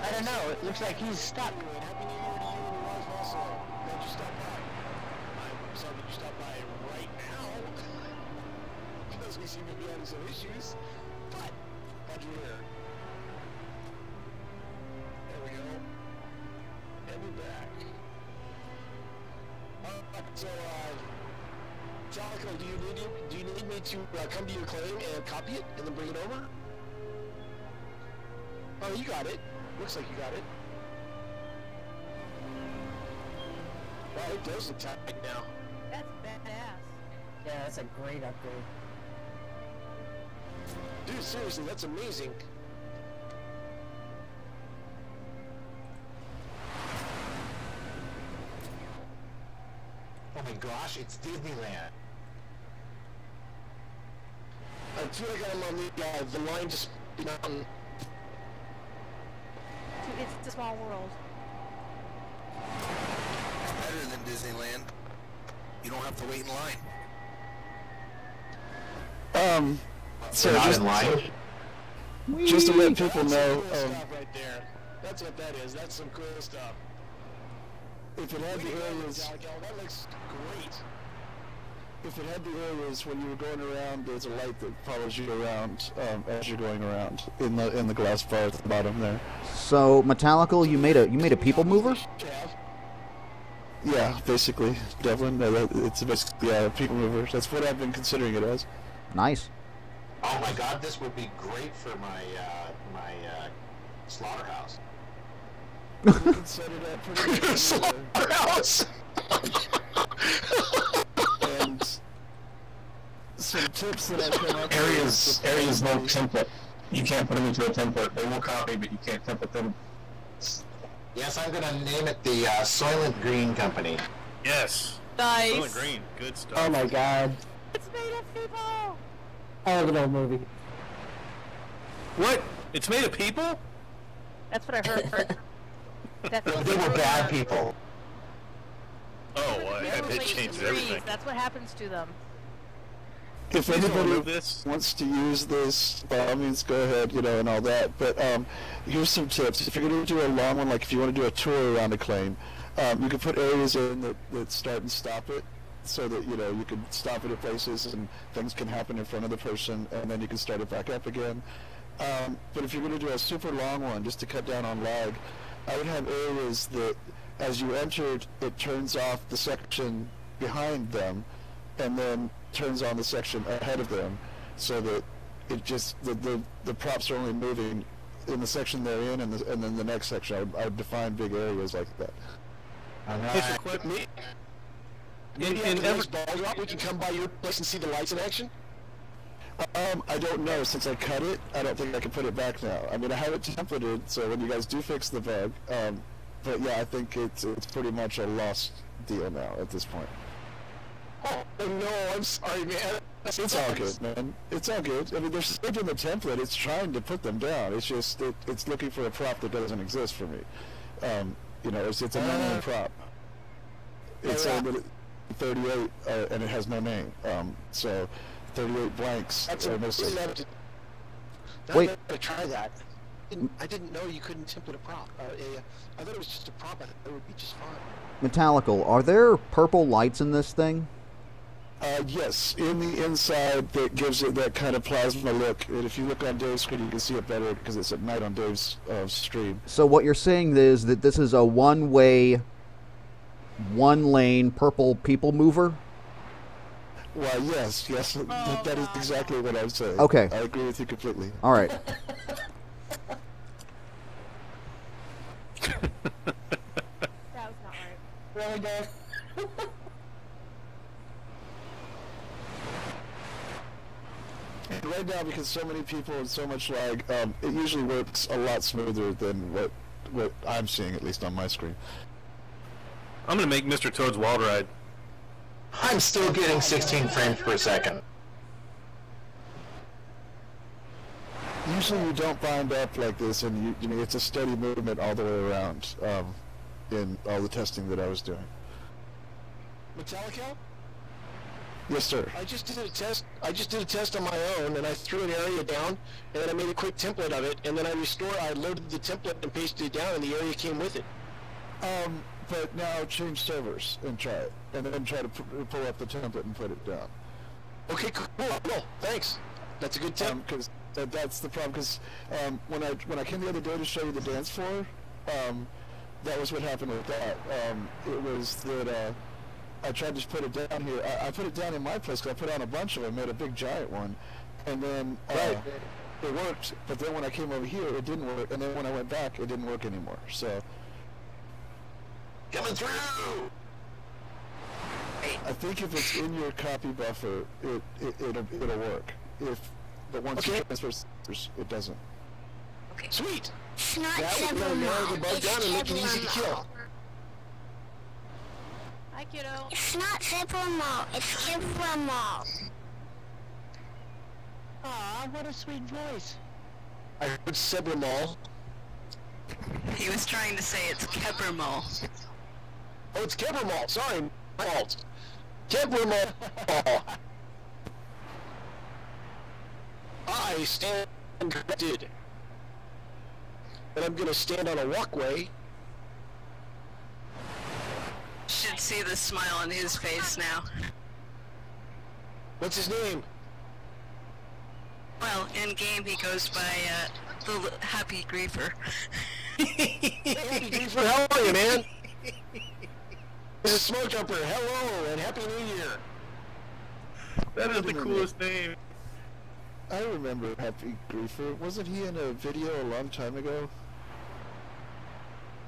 I don't know. It looks like he's stuck.
Happy New Year to you and your wife also. Glad you stopped by. I'm sorry that you stopped by right now. Because we seem to be having some issues. But, glad you're here. There we go. And we're back. So, Jalico, do you need me to come to your claim and copy it and then bring it over? Oh, you got it. Looks like you got it. Wow, it does look tight now.
That's badass.
Yeah, that's a great upgrade.
Dude, seriously, that's amazing.
Oh my gosh, it's Disneyland.
I feel like I'm on the line just mountain.
It's a small world.
Better than Disneyland. You don't have to wait in line.
So just to let people know,
Stuff right there. That's what that is. That's some cool stuff.
if it had the areas,
that looks great.
if it had the areas when you were going around, there's a light that follows you around as you're going around in the glass bar at the bottom there.
So, Metallical, you made a people mover?
Yeah, basically, Devlin. It's basically a people mover. That's what I've been considering it as.
Nice.
Oh my god, this would be great for my slaughterhouse.
We can set it up pretty much
Slaughterhouse.
And some tips that I've come up
Areas no template. You can't put them into a template. They will copy, but you can't template them. Yes, I'm gonna name it the Soylent Green Company.
Yes.
Nice.
Soylent Green. Good stuff.
Oh my god.
It's made of people.
I love an old movie.
What? It's made of people?
That's what I heard.
They were bad people.
Oh, well,
They're
it
related to
changes
trees.
everything.
That's what happens to them.
If
Please don't remove
anybody
this.
wants to use this, by all means, go ahead, and all that. But here's some tips. If you're going to do a long one, like if you want to do a tour around a claim, you can put areas in that start and stop it, so that you can stop it at places and things can happen in front of the person, and then you can start it back up again. But if you're going to do a super long one, just to cut down on lag, I would have areas that, as you entered, it turns off the section behind them, and then turns on the section ahead of them, so that it just the props are only moving in the section they're in, and then the next section. I would define big areas like that.
Hey, for quick,
Maybe after the next ball drop, we can come by your place and see the lights in action?
I don't know. Since I cut it, I don't think I can put it back now. I mean, I have it templated, so when you guys do fix the bug, but yeah, I think it's pretty much a lost deal now at this point.
Oh no, I'm sorry, man.
It's all good, man. It's all good. I mean, they're saved in the template. It's trying to put them down. It's just it's looking for a prop that doesn't exist for me. It's a minimum prop. It's saying that 38, and it has no name. So 38 blanks are missing.
Wait. I try that. I didn't know you couldn't template a prop. I thought it was just a prop. I thought it would be just fine.
Metallical, are there purple lights in this thing?
Yes, in the inside that gives it that kind of plasma look. And if you look on Dave's screen, you can see it better because it's at night on Dave's stream.
So what you're saying is that this is a one-way, one-lane purple people mover?
Well, yes, that is exactly what I'm saying.
Okay.
I agree with you completely.
All right.
That was not right.
Really, Dave?
And right now, because so many people and so much lag, it usually works a lot smoother than what I'm seeing, at least on my screen.
I'm gonna make Mr. Toad's Wild Ride.
I'm still getting 16 frames per second.
Usually you don't bind up like this, and you know, it's a steady movement all the way around in all the testing that I was doing.
Metallica?
Yes, sir.
I just did a test. I just did a test on my own, and I threw an area down, and then I made a quick template of it, and then I loaded the template and pasted it down, and the area came with it.
But now change servers and try it, and then try to pull up the template and put it down.
Okay, cool. Thanks. That's a good tip.
Because that's the problem. Because when I came the other day to show you the dance floor, that was what happened with that. It was that I tried to put it down here. I put it down in my place because I put on a bunch of them, made a big giant one, and then it worked. But then when I came over here, it didn't work, and then when I went back, it didn't work anymore. So.
Coming through!
I think if it's in your copy buffer, it'll work. But once you transfer, it doesn't.
Okay. Sweet!
It's not
that will narrow the bug down and make it easy to kill.
Hi, kiddo.
It's not Zebramol, it's Kibramol.
Aw, what a sweet voice.
I heard Sebramol.
He was trying to say it's Kebermol.
Oh, it's Kebermol. Sorry, my fault. Kebermol. I stand corrected. And I'm gonna stand on a walkway.
Should see the smile on his face now.
What's his name?
Well, in game he goes by the Happy Griefer.
Hey, Happy Griefer, how are you, man? This is Smoke Jumper. Hello and Happy New Year.
That is the coolest name.
I remember Happy Griefer. Wasn't he in a video a long time ago?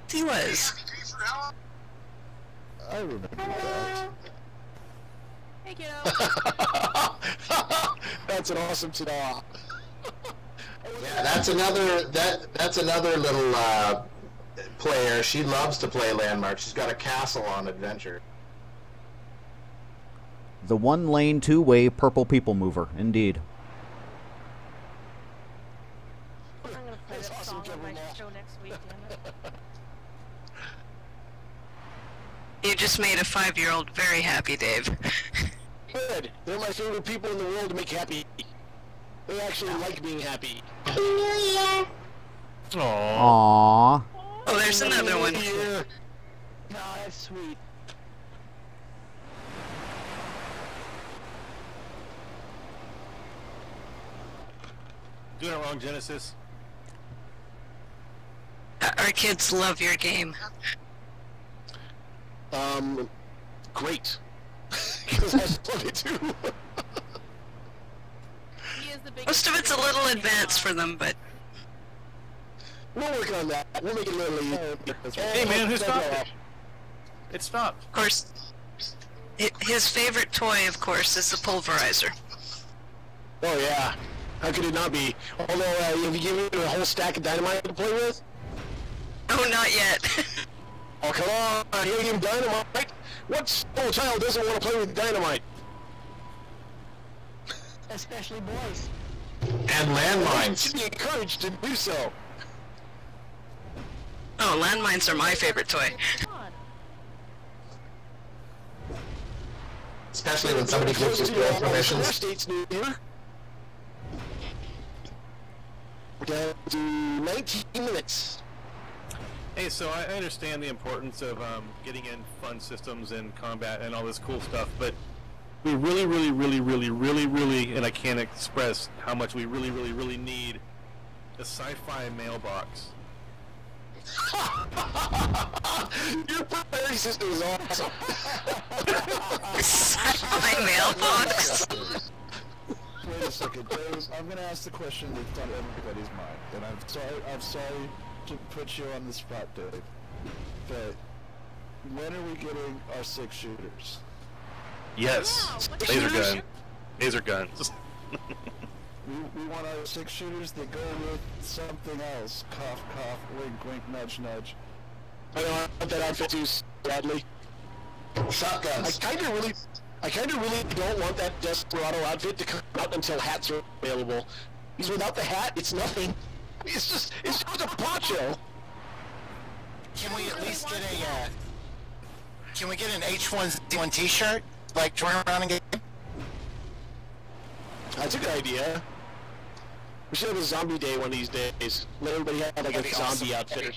He was.
I remember that.
Hey, kiddo.
That's an awesome ta-da.
Yeah, that's another little player. She loves to play Landmark. She's got a castle on Adventure.
The one-lane, two-way purple people mover, indeed.
I'm gonna play that song on my show next week, damn it.
You just made a 5-year-old very happy, Dave.
Good. They're my favorite people in the world to make happy. They actually like being happy.
Happy New Year!
Aww.
Oh, there's another one.
Oh, that's sweet.
Doing it wrong, Genesis.
Our kids love your game.
Great. Because I love it too.
Most of it's a little advanced for them, but...
We'll work on that. We'll make it a little easier.
Hey man, who stopped it? It stopped.
Of course, his favorite toy, of course, is the pulverizer.
Oh yeah. How could it not be? Although, have you given it a whole stack of dynamite to play with?
Oh, not yet.
Oh, come on. You give him dynamite? What little child doesn't want to play with dynamite?
Especially boys.
And landmines.
Should be encouraged to do so.
Oh, landmines are my favorite toy.
Especially when somebody gives you real permissions.
States new here. We're down to 19 minutes.
Hey, so I understand the importance of getting in fun systems and combat and all this cool stuff, but we really, and I can't express how much we really need a sci-fi mailbox.
Your priority system is awesome.
Sci-fi mailbox.
Wait a second, Dave. I'm gonna ask the question that's on everybody's mind, and I'm sorry to put you on the spot, Dave. But when are we getting our 6 shooters?
Yes, laser guns.
We want our 6 shooters that go with something else. Cough, cough, wink, wink, nudge, nudge.
I know, I want that outfit too, sadly.
Shotguns.
I kinda really don't want that Desperado outfit to come out until hats are available. Because without the hat, it's nothing. It's just a poncho.
Can we at least get a, can we get an H1Z1 t-shirt? Like, join around and get...
That's a good idea. We should have a zombie day one of these days. Let everybody have like a zombie outfit.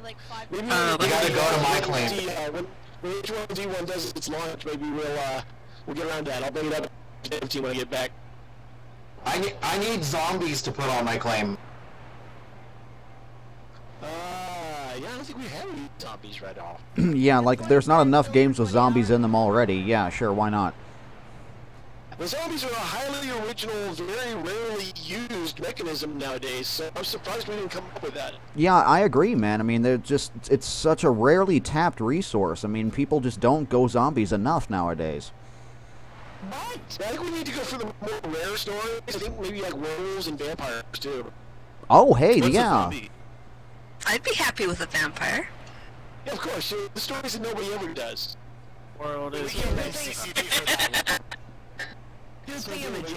Like 5
Maybe
we gotta go to my claim.
When H1Z1 does its launch, maybe we'll get around to that. I'll bring it up to the team when I get back.
I need zombies to put on my claim.
Yeah, I don't think we have any zombies right off.
Yeah, like there's not enough games with zombies in them already. Yeah, sure, why not?
The zombies are a highly original, very rarely used mechanism nowadays, so I'm surprised we didn't come up with that.
Yeah, I agree, man. I mean, it's such a rarely tapped resource. I mean, people just don't go zombies enough nowadays.
What? I think we need to go for the more rare stories. I think maybe like werewolves and vampires, too.
Oh, hey, yeah.
I'd be happy with a vampire.
Yeah, of course. The stories that nobody ever does.
World is...
So are you saying that you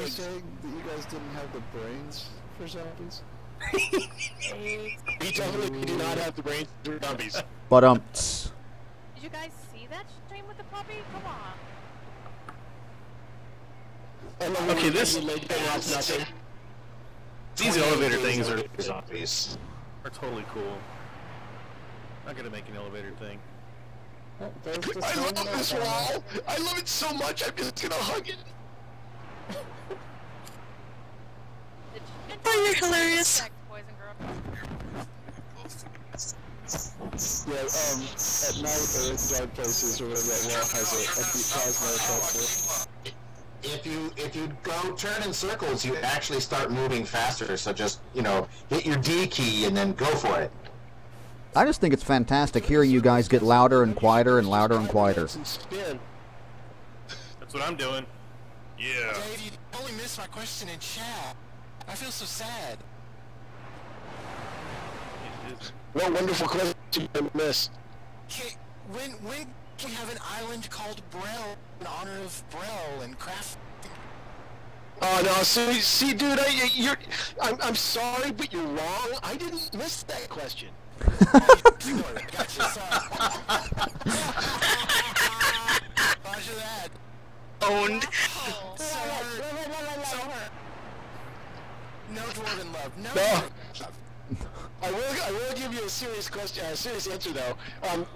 guys didn't have the brains for zombies?
We definitely do not have the brains for zombies.
But,
Did you guys see that stream with the puppy? Come on.
Okay, these elevator things are totally cool. Not gonna make an elevator thing.
I love this wall. I love it so much. I'm just gonna hug it.
Oh, you're hilarious.
Yeah, at night or in dark places or whatever, that wall has a deep plasma effect.
If you go turn in circles, you actually start moving faster. So just, you know, hit your D key and then go for it.
I just think it's fantastic hearing you guys get louder and quieter and louder and quieter.
That's what I'm doing. Yeah.
Dave, you only missed my question in chat. I feel so sad.
What wonderful question you missed.
When can we have an island called Brel in honor of Brel and crafting?
Oh no! See, dude, I'm sorry, but you're wrong. I didn't miss that question.
Gotcha, sorry. Roger that.
Owned.
So her. No dwarven love. No.
I will give you a serious question, a serious answer though.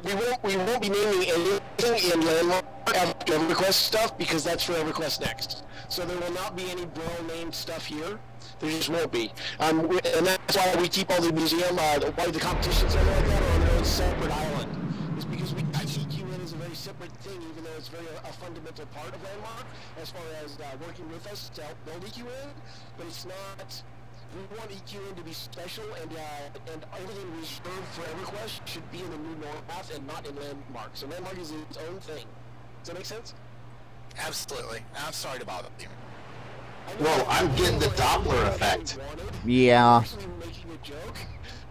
We won't be naming anything in Landmark after EverQuest stuff because that's for EverQuest next. So there will not be any Brawl named stuff here. There just won't be. And that's why we keep all the museum, why the competitions and like that are on their own separate island. Is because we EQN is a very separate thing, even though it's a fundamental part of Landmark as far as working with us to help build EQN, but it's not. We want EQN to be special, and everything reserved for EverQuest should be in the new North and not in Landmark. So Landmark is its own thing. Does that make sense?
Absolutely. I'm sorry to bother you.
Well, I'm getting the Doppler effect.
Yeah.
Making a joke,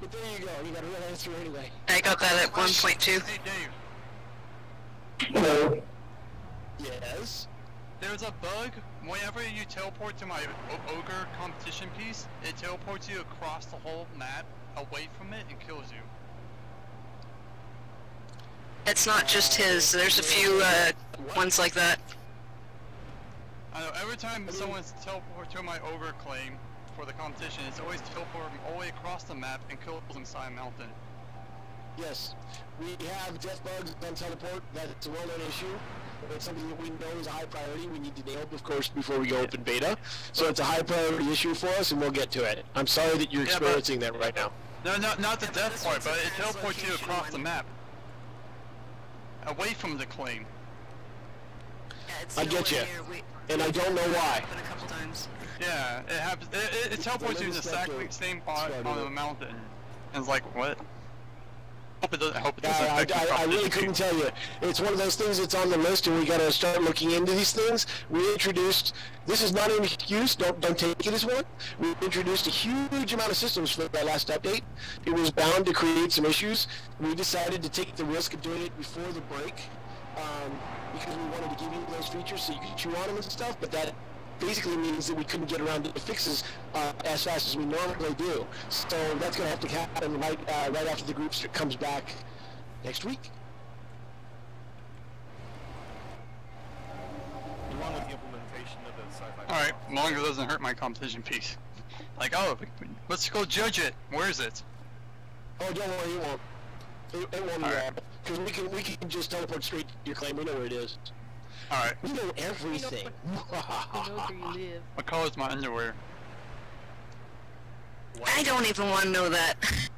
but there you go. You got a real answer anyway.
I got that at 1.2.
Hey, Dave.
Hello. Yes.
There's a bug. Whenever you teleport to my ogre competition piece, it teleports you across the whole map, away from it, and kills you.
It's not just his. There's a few ones like that.
I know, every time someone's teleport to my ogre claim for the competition, it's always teleport them all the way across the map and kills inside a mountain.
Yes, we have death bugs on teleport. That's a well-known issue. It's something that we know is a high priority. We need to nail it, of course, before we go open beta. So it's a high priority issue for us, and we'll get to it. I'm sorry that you're experiencing that right now.
No, not the death part, but it teleports you across the map. Away from the claim.
I get you, and I don't know why.
Yeah, it happens. It teleports you to the exact same spot on the mountain. And it's like, what? I hope it doesn't affect
I really couldn't tell you. It's one of those things that's on the list, and we got to start looking into these things. We introduced. This is not an excuse. Don't take it as one. We introduced a huge amount of systems for that last update. It was bound to create some issues. We decided to take the risk of doing it before the break, because we wanted to give you those features so you could chew on them and stuff. But that basically means that we couldn't get around to the fixes as fast as we normally do. So that's going to have to happen right after the group comes back next week.
Along with the implementation of the sci-fi.
Alright, as long as it doesn't hurt my competition piece. Like, oh, let's go judge it. Where is it?
Oh, don't worry, it won't. It won't be that. Because we can just teleport straight to your claim. We know where it is.
Alright.
We know everything.
We know where you live.
What color is my underwear?
I don't even want to know that.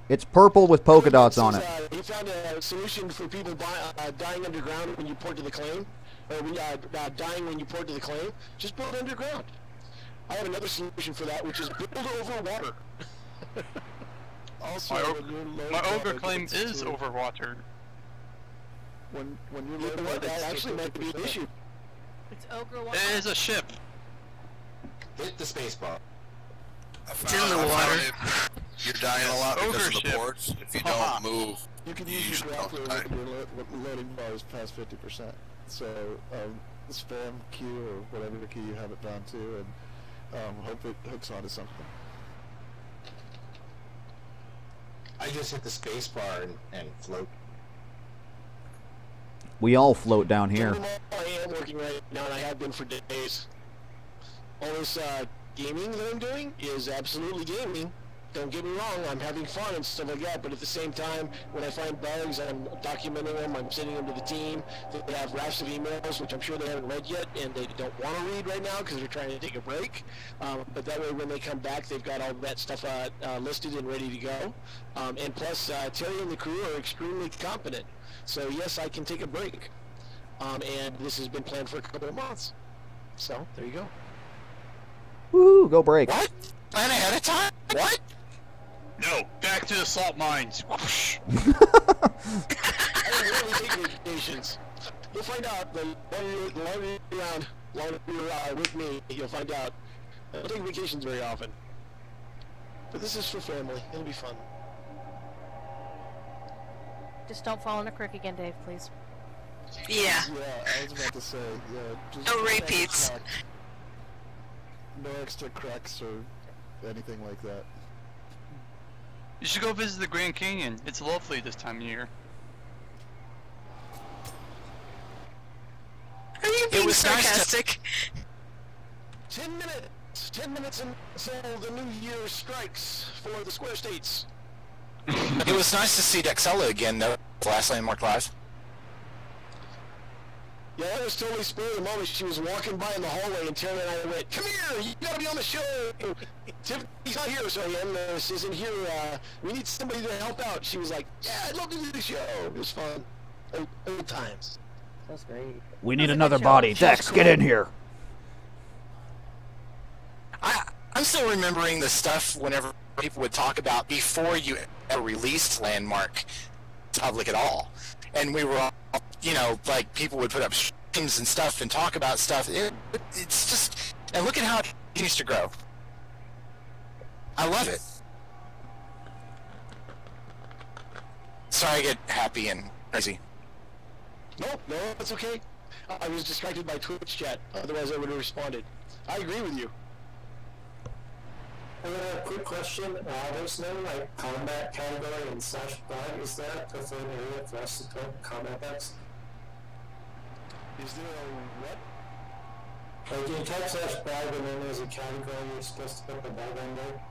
It's purple with polka dots on it.
You found a solution for people dying underground when you port to the claim, or dying when you port to the claim. Just build underground. I have another solution for that, which is build over water.
Also,
my ogre claim is over water.
When you're low,
that actually might be an issue.
It's ogre water.
It is a ship.
Hit the spacebar.
It's in the water.
You're dying a lot because of
Ogre
the
ship.
ports. If you don't move,
you can
you
use
usually
your
don't
grappler
die.
when your loading bar is past 50%. So spam Q or whatever key you have it down to, and hope it hooks onto something.
I just hit the spacebar and float.
We all float down here.
I am working right now, and I have been for days. All this gaming that I'm doing is absolutely gaming. Don't get me wrong, I'm having fun and stuff like that, but at the same time, when I find bugs, I'm documenting them, I'm sending them to the team. They have rafts of emails, which I'm sure they haven't read yet, and they don't want to read right now because they're trying to take a break. But that way, when they come back, they've got all that stuff listed and ready to go. And plus, Terry and the crew are extremely competent. So yes, I can take a break. And this has been planned for a couple of months. So, there you go.
Woo, go break.
What? Plan ahead of time? What?
No, back to the salt mines. Whoosh.
I don't really take vacations. You'll find out the longer you're with me, you'll find out. I don't take vacations very often. But this is for family. It'll be fun.
Just don't fall in a creek again, Dave, please.
Yeah.
Yeah, I was about to say, just
No repeats.
No extra cracks or anything like that.
You should go visit the Grand Canyon. It's lovely this time of year.
Are you being sarcastic?
10 minutes! 10 minutes until the new year strikes for the Square States.
It was nice to see Dexella again, though. Last Landmark Live.
Yeah, that was totally spur of the moment. She was walking by in the hallway, and Terry and I went, "Come here! You gotta be on the show!" Tiffany's not here, so This isn't here. We need somebody to help out. She was like, "Yeah, I'd love to do the show." It was fun. Old times.
That's great.
We need another body. Dex, get in here.
I'm still remembering the stuff whenever people would talk about before you ever released Landmark public at all. And we were all, like people would put up streams and stuff and talk about stuff. It's just, and look at how it continues to grow. I love it. Sorry I get happy and crazy.
No, that's okay. I was distracted by Twitch chat. Otherwise, I would have responded. I agree with you.
Quick question. There's no combat category in /bug. Is that a fun area for us to put combat bugs?
Is there a what?
Like you type /bug and then there's a category you're supposed to put the bug under,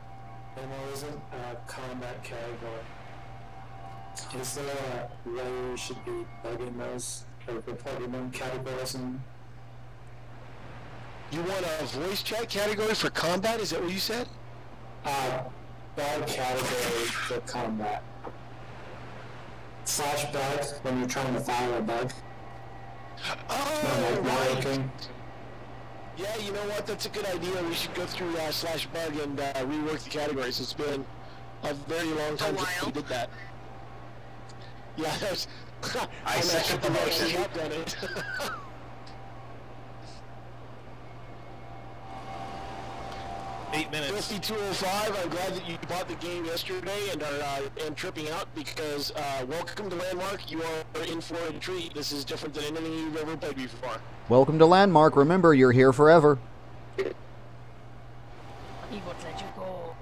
and there isn't a combat category. Is there a way you should be bugging those, or reporting them categories? And
You want a voice chat category for combat? Is that what you said?
Bug category for combat. /bug when you're trying to file a bug.
Oh, right. Yeah, you know what? That's a good idea. We should go through /bug and rework the categories. It's been a very long time since we did that. Yeah, that's...
I second the motion.
I've done it.
Eight minutes.
5205, I'm glad that you bought the game yesterday and are tripping out because welcome to Landmark. You are in for a treat. This is different than anything you've ever played before.
Welcome to Landmark. Remember, you're here forever.
He won't let you go.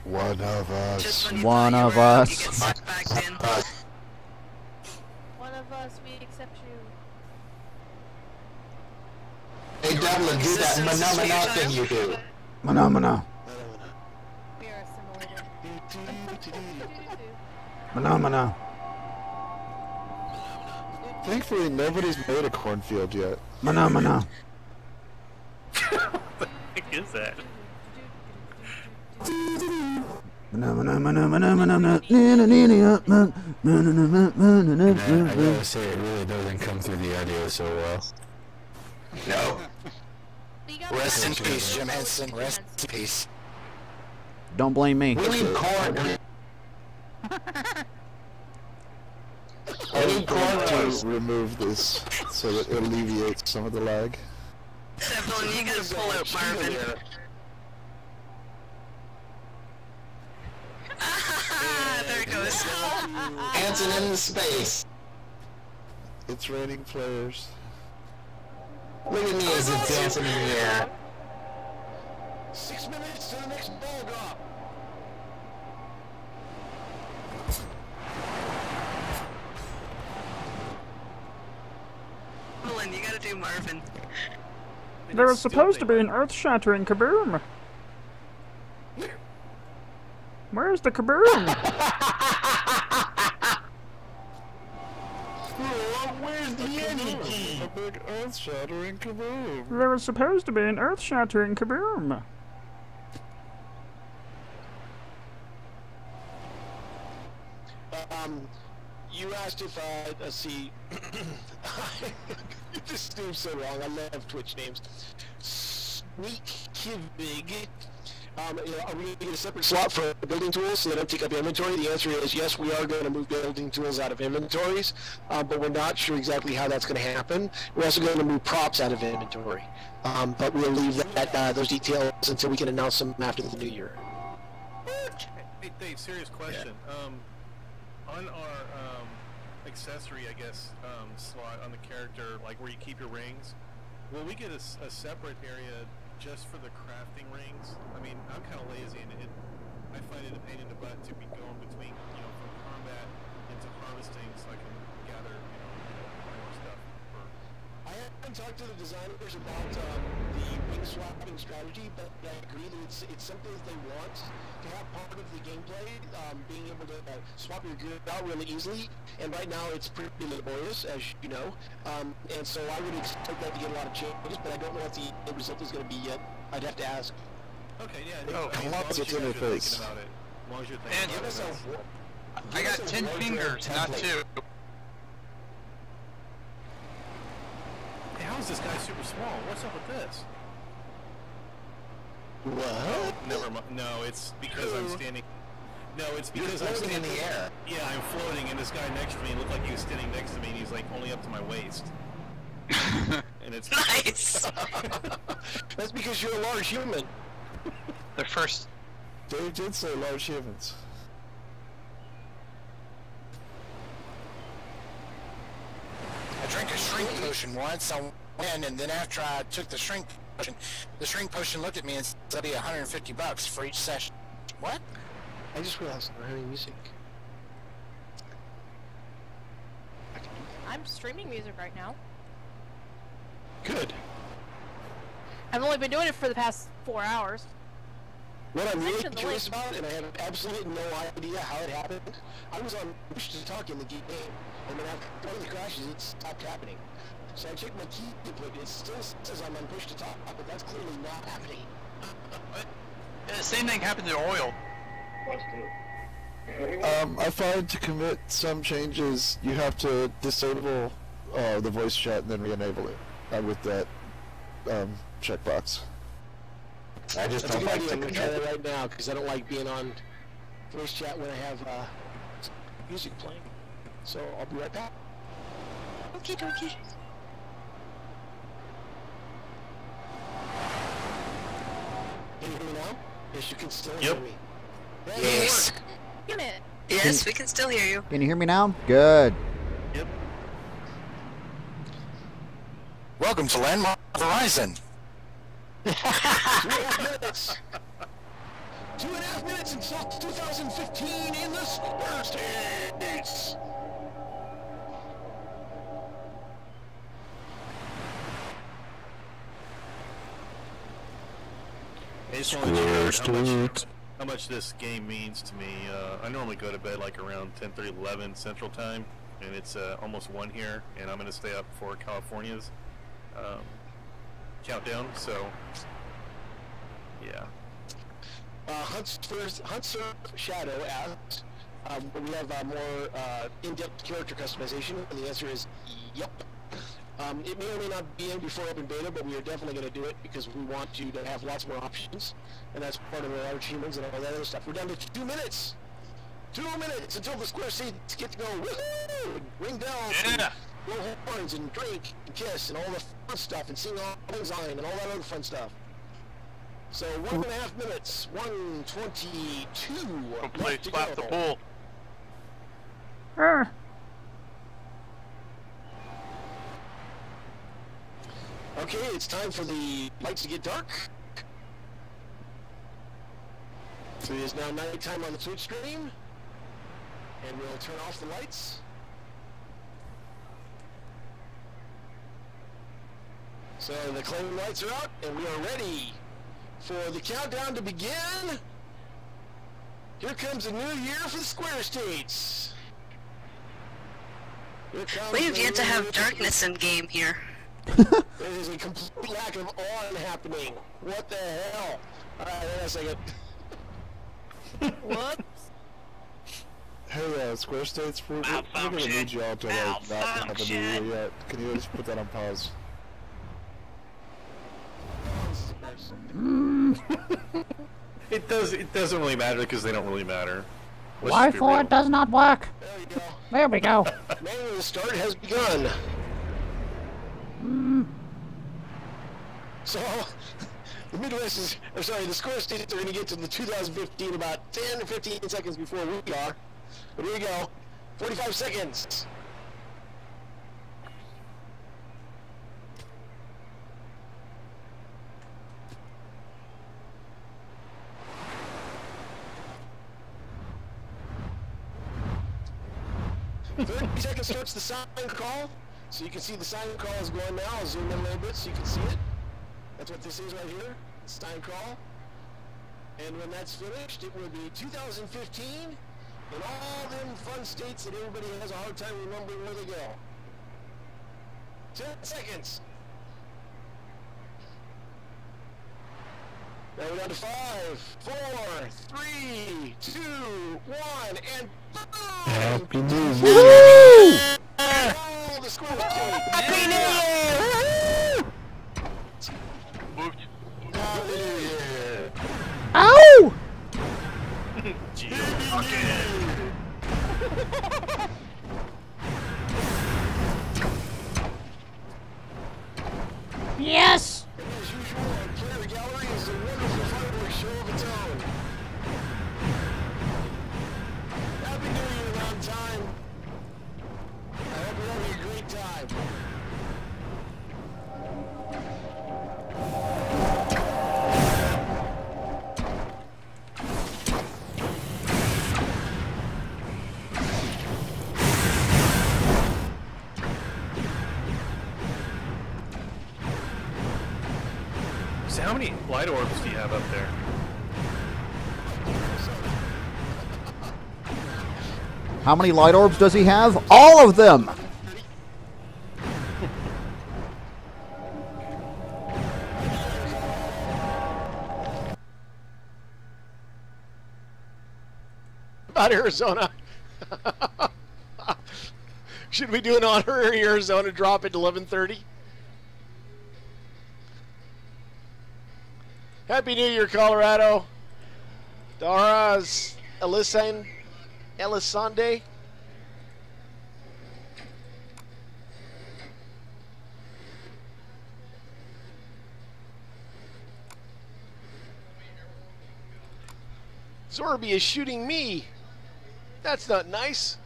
One of us.
One of us.
One
of us, we accept you.
Hey, Devlin, do that mana thing you do.
Mana.
We are assimilated.
Mana.
Thankfully, nobody's made a cornfield yet.
Mana.
What the heck is that?
I gotta say, it really doesn't come through the audio so well.
No. Rest in peace, Jim Henson. Rest in peace.
Don't blame me.
We need corn. I need corn
to remove this so that it alleviates some of the lag.
Devlin, you gotta pull out Marvin. There it goes.
Dancing in the space.
It's raining players.
Look at me as it's dancing in the air.
6 minutes to the next ball drop.
Devlin, you gotta do Marvin.
There was supposed to be an earth-shattering kaboom. Where's the kaboom?
Where's the energy? A big earth-shattering kaboom.
There was supposed to be an earth-shattering kaboom.
You asked if let's see. This name's so wrong. I love Twitch names. Sneak Kivig. Are we going to get a separate slot for building tools so they don't take up inventory? The answer is yes, we are going to move building tools out of inventories, but we're not sure exactly how that's going to happen. We're also going to move props out of inventory, but we'll leave those details until we can announce them after the new year.
Hey, Dave, serious question. On our accessory, I guess, slot on the character, like where you keep your rings, will we get a separate area just for the crafting rings? I mean, I'm kind of lazy, and I find it a pain in the butt to be going between, from combat into harvesting, so I can gather, more stuff.
I haven't talked to the designers about the ring swapping strategy, but I agree that it's something that they want to have part of the gameplay, being able to swap your gear out really easily. And right now it's pretty laborious, as you know. And so I would expect that to get a lot of changes, but I don't know what the result is going to be yet. I'd have to ask.
Okay, yeah.
Oh, come on, it's in your face.
As long as you're thinking about it.
I got 10 fingers, not 2.
Hey, how is this guy super small? What's up with this?
What?
Never mind. No, it's because I'm standing. No, it's because I'm
floating
standing
in the air.
Yeah, I'm floating, and this guy next to me looked like he was standing next to me, and he's like only up to my waist. And it's
nice.
That's because you're a large human.
The first.
Dave did say large humans.
I drank a shrink potion once, I went, and then after I took the shrink potion looked at me and said it'd be $150 for each session. What?
I just realized we're having music.
I'm streaming music right now.
Good.
I've only been doing it for the past 4 hours.
What I'm really curious about, and I have absolutely no idea how it happened, I was on push to talk in the game, and then after one of the crashes, it stopped happening. So I checked my key input, it still says I'm on push to talk, but that's clearly not happening.
The same thing happened to oil.
I find to commit some changes, you have to disable the voice chat and then re-enable it with that checkbox.
I just
That's
don't
a
like
good idea.
the
I'm going to try that right now because I don't like being on voice chat when I have music playing. So I'll be right back.
Okay, dokie.
Can you hear me now? Yes, you can still
Yep.
hear me.
Yes. Yes, we can still hear you.
Can you hear me now? Good.
Yep.
Welcome to Landmark Horizon.
2.5 minutes. 2.5 minutes until 2015 in the Square States.
I just want to hear how much this game means to me. I normally go to bed like around 10:30, 11 Central Time, and it's almost 1 here, and I'm going to stay up for California's countdown, so yeah.
Hunter Shadow asks, we have more in-depth character customization, and the answer is yep. It may or may not be in before open beta, but we are definitely going to do it because we want to have lots more options, and that's part of our achievements and all that other stuff. We're down to 2 minutes. 2 minutes until the Square States get to go. Woohoo! Ring bells, and blow horns, and drink, and kiss, and all the fun stuff, and sing all the design, and all that other fun stuff. So 1.5 minutes. 1:22.
Play slap the bull.
Okay, it's time for the lights to get dark. So it is now nighttime on the Twitch stream. And we'll turn off the lights. So the claim lights are out, and we are ready for the countdown to begin. Here comes a new year for the Square States.
We have yet to have darkness in game here.
There is a complete lack of on happening. What the hell? Alright, hang on a second.
Whoops.
Hey, Square States, we're gonna need you all to like not have a new year yet. Can you just put that on pause?
It doesn't really matter because they don't really matter.
Wi-Fi does not work.
There you go.
There we go.
Manual start has begun. So, the Midwest is, or sorry, the Square States are going to get to the 2015 about 10 to 15 seconds before we are. But here we go. 45 seconds. Seconds starts the sign call. So you can see the sign call is going now. I'll zoom in a little bit so you can see it. That's what this is right here. Sign call. And when that's finished, it will be 2015 in all them fun states that everybody has a hard time remembering where they go. 10 seconds. Now we're down to 5, 4, 3, 2, 1, and boom!
Happy New
Year! Oh, the Square States! Happy New Year! Happy New Year!
Ow! Yes!
And as usual, our player gallery is a wonderful fireworks show of its own. Happy New Year, long time. I hope you're having a great time.
So how many light orbs do you have up there?
How many light orbs does he have? All of them!
About Arizona. Should we do an honorary Arizona drop at 11:30? Happy New Year, Colorado. Daraz Elisande. Zorby is shooting me. That's not nice.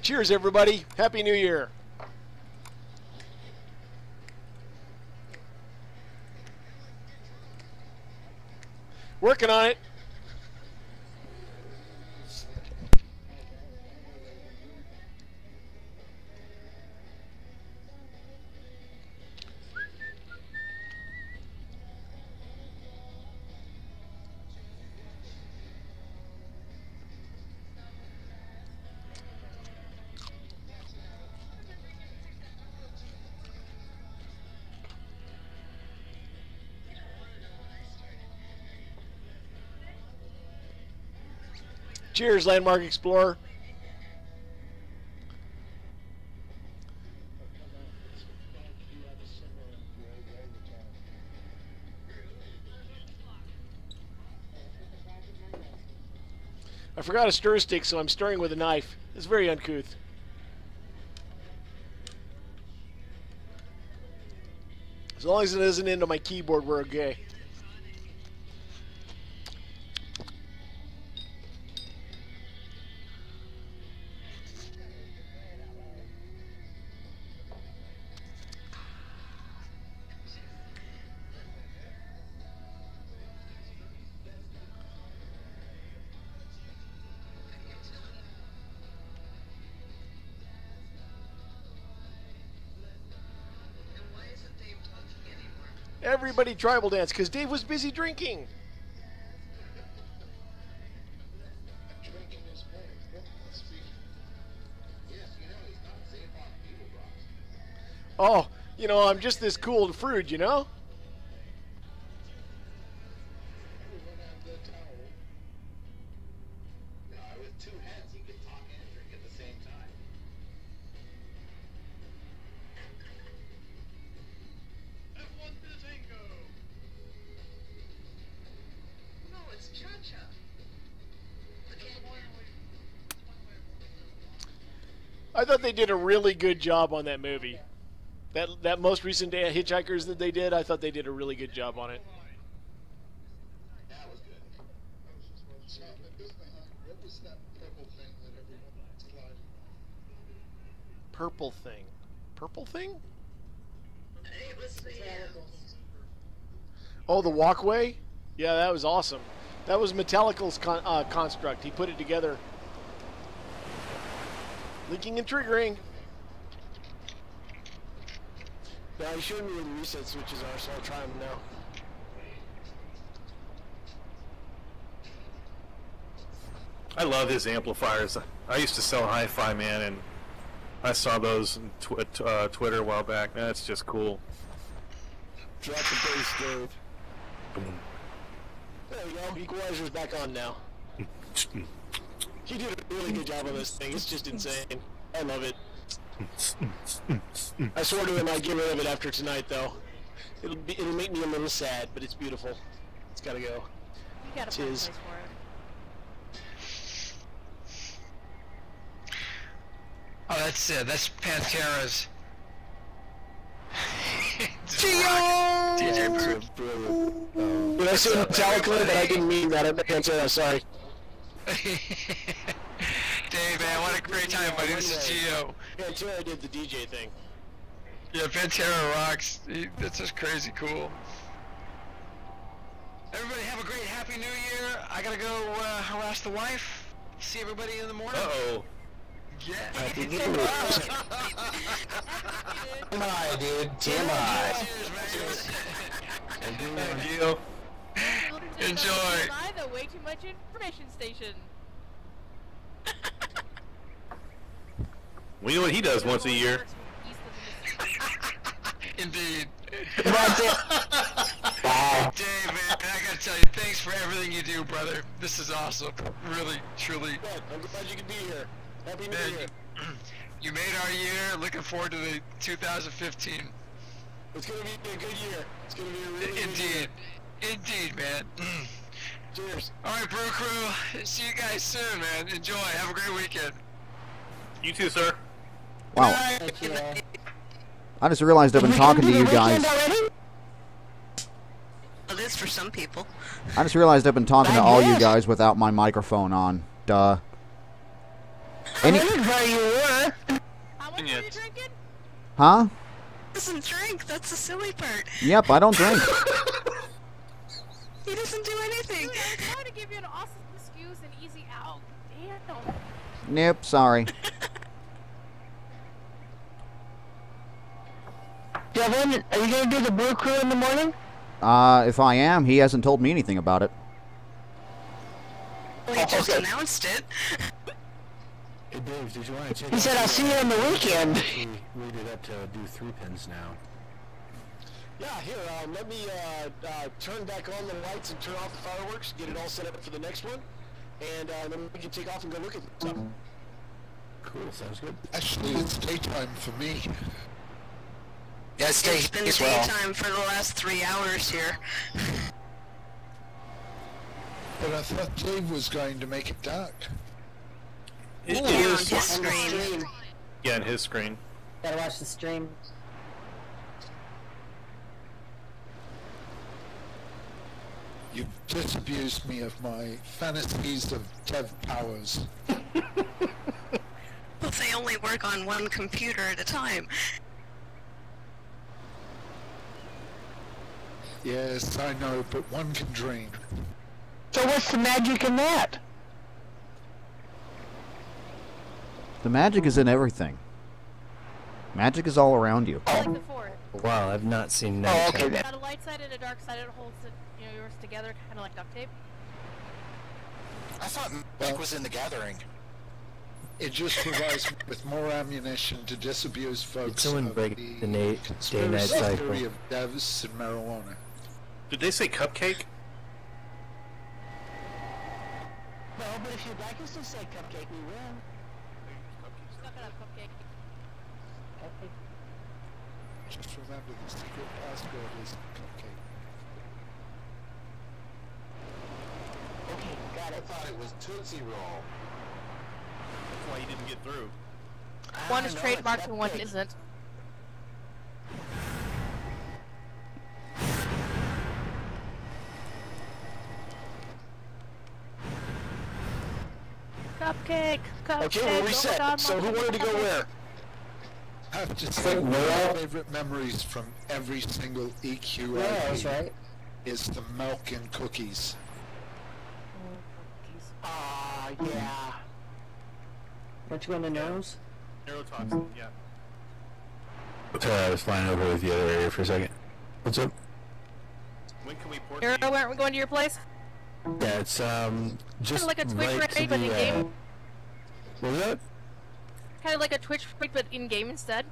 Cheers, everybody. Happy New Year. Working on it. Cheers, Landmark Explorer. I forgot a stir stick, so I'm stirring with a knife. It's very uncouth. As long as it isn't into my keyboard, we're okay. Everybody tribal dance because Dave was busy drinking. Oh, you know, I'm just this cool and fruit, you know? I thought they did a really good job on that movie. That most recent day of Hitchhikers that they did, I thought they did a really good job on it. Purple thing. Purple thing? Oh, the walkway? Yeah, that was awesome. That was Metallical's construct. He put it together. Leaking and triggering. Now he showed me where the reset switches are, so I'll try them now.
I love his amplifiers. I used to sell hi-fi, man, and I saw those on Twitter a while back. That's just cool.
Drop the bass, Dave. There we go. Equalizer's back on now. He did a really good job on this thing. It's just insane. I love it. I swore to him I'd get rid of it after tonight, though. It'll make me a little sad, but it's beautiful. It's gotta go.
You gotta find a place for it.
Oh, that's it. That's Pantera's.
DJ Boom. Did I say Metallica? But I didn't mean that. I meant Pantera. Sorry.
Dave, man, what a great time, buddy. This is Gio.
Pantera did the DJ thing.
Yeah, Pantera rocks. That's just crazy cool. Everybody have a great Happy New Year. I gotta go harass the wife. See everybody in the morning.
Uh-oh.
Yeah.
Happy New Year.
TMI, dude. TMI.
Thank you.
Enjoy. The way too much information station.
We know what he does once a year.
Indeed.
That's it.
Dave, man, I gotta tell you, thanks for everything you do, brother. This is awesome. Really, truly.
Good. I'm glad you could be here. Happy New Year.
You made our year. Looking forward to the 2015.
It's gonna be a good year. It's gonna be a really good year.
Indeed, man.
Cheers.
All right, Brew Crew. See you guys soon, man. Enjoy. Have a great weekend.
You too, sir.
Wow. I just realized I've been talking to you guys.
Well, it is for some people.
I just realized I've been talking to all you guys without my microphone on. Duh.
Where you were.
How much are you drinking?
Huh?
Doesn't drink. That's the silly part.
Yep, I don't drink.
He doesn't do anything.
Dude, I was trying to give you an awesome excuse and easy out. Damn.
Nope, sorry.
Devin, are you gonna do the Brew Crew in the morning?
If I am, he hasn't told me anything about it.
Well, he just announced it.
Hey Dave, did you want to check?
He said, "I'll see you on the weekend."
We read it up to do 3 pins now.
Yeah, here, let me turn back on the lights and turn off the fireworks, get it all set up for the next one, and then we can take off and go look at stuff.
Cool, sounds good.
Actually, it's daytime for me.
Yeah, it's
It's been daytime for the last 3 hours here.
But I thought Dave was going to make it dark.
It
On
is.
his screen.
Yeah, on his screen.
Gotta watch the stream.
You disabused me of my fantasies of dev powers.
But they only work on one computer at a time.
Yes, I know, but one can dream.
So what's the magic in that?
The magic is in everything. Magic is all around you.
I like the four.
Wow, I've not seen
Oh,
that.
okay
It's
then.
got a light side and a dark side. It holds it, yours together, kind of like duct tape.
I thought Mike was in the gathering.
It just provides me with more ammunition to disabuse folks
Did someone
of
break the day-night
conspiracy
cycle?
theory of devs and marijuana.
Did they say cupcake?
No, but if you'd like us to say cupcake, we will.
Stuck it up, cupcake.
Just remember the secret password is cupcake.
Okay, got it.
I thought it was Tootsie Roll.
That's why he didn't get through.
One is trademarked and one
cupcake.
isn't. Cupcake, cupcake.
Okay, we're reset. So who wanted to go where?
I have to say, one of my favorite memories from every single EQ
Yeah, that's right.
is the milk and cookies.
Ah, yeah.
Don't you want to nose?
Neurotoxin, yeah.
Sorry, I was flying over with the other area for a second. What's up?
When can we port
Hero,
these?
weren't we going to your place?
Yeah, it's just
Kind of like a Twitch
right to
raid, but
the,
in game.
What was that?
Kind of like a Twitch raid, but in game instead.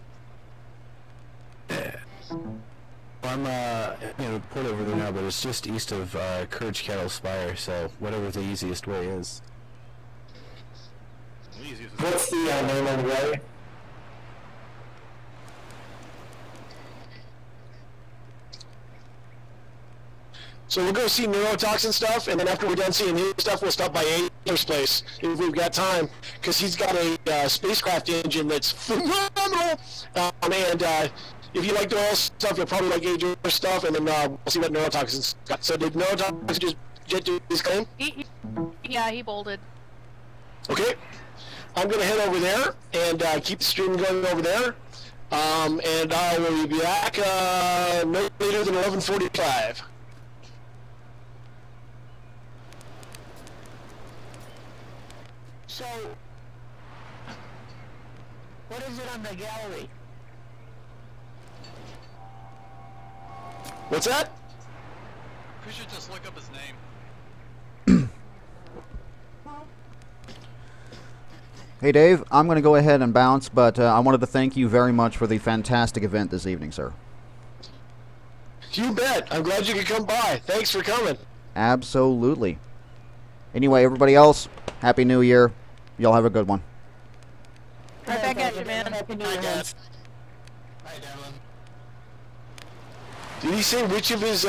Yeah. I'm port over there now, but it's just east of Courage Cattle Spire, so whatever the easiest way is.
What's the name of the road?
So we'll go see neurotoxin stuff, and then after we're done seeing his stuff, we'll stop by Ader's place if we've got time, because he's got a spacecraft engine that's phenomenal. And if you like the oil stuff, you'll probably like Ader's stuff, and then we'll see what neurotoxin's got. So did neurotoxin just get to his claim?
Yeah, he bolted.
Okay. I'm going to head over there and keep the stream going over there. And I will be back no later than 11:45.
So, what is it on the gallery?
What's that?
We should just look up his name.
Hey Dave, I'm going to go ahead and bounce, but I wanted to thank you very much for the fantastic event this evening, sir.
You bet. I'm glad you could come by. Thanks for coming.
Absolutely. Anyway, everybody else, Happy New Year. Y'all have a good one.
Right back at you, man.
Happy New Year.
Did he say which of his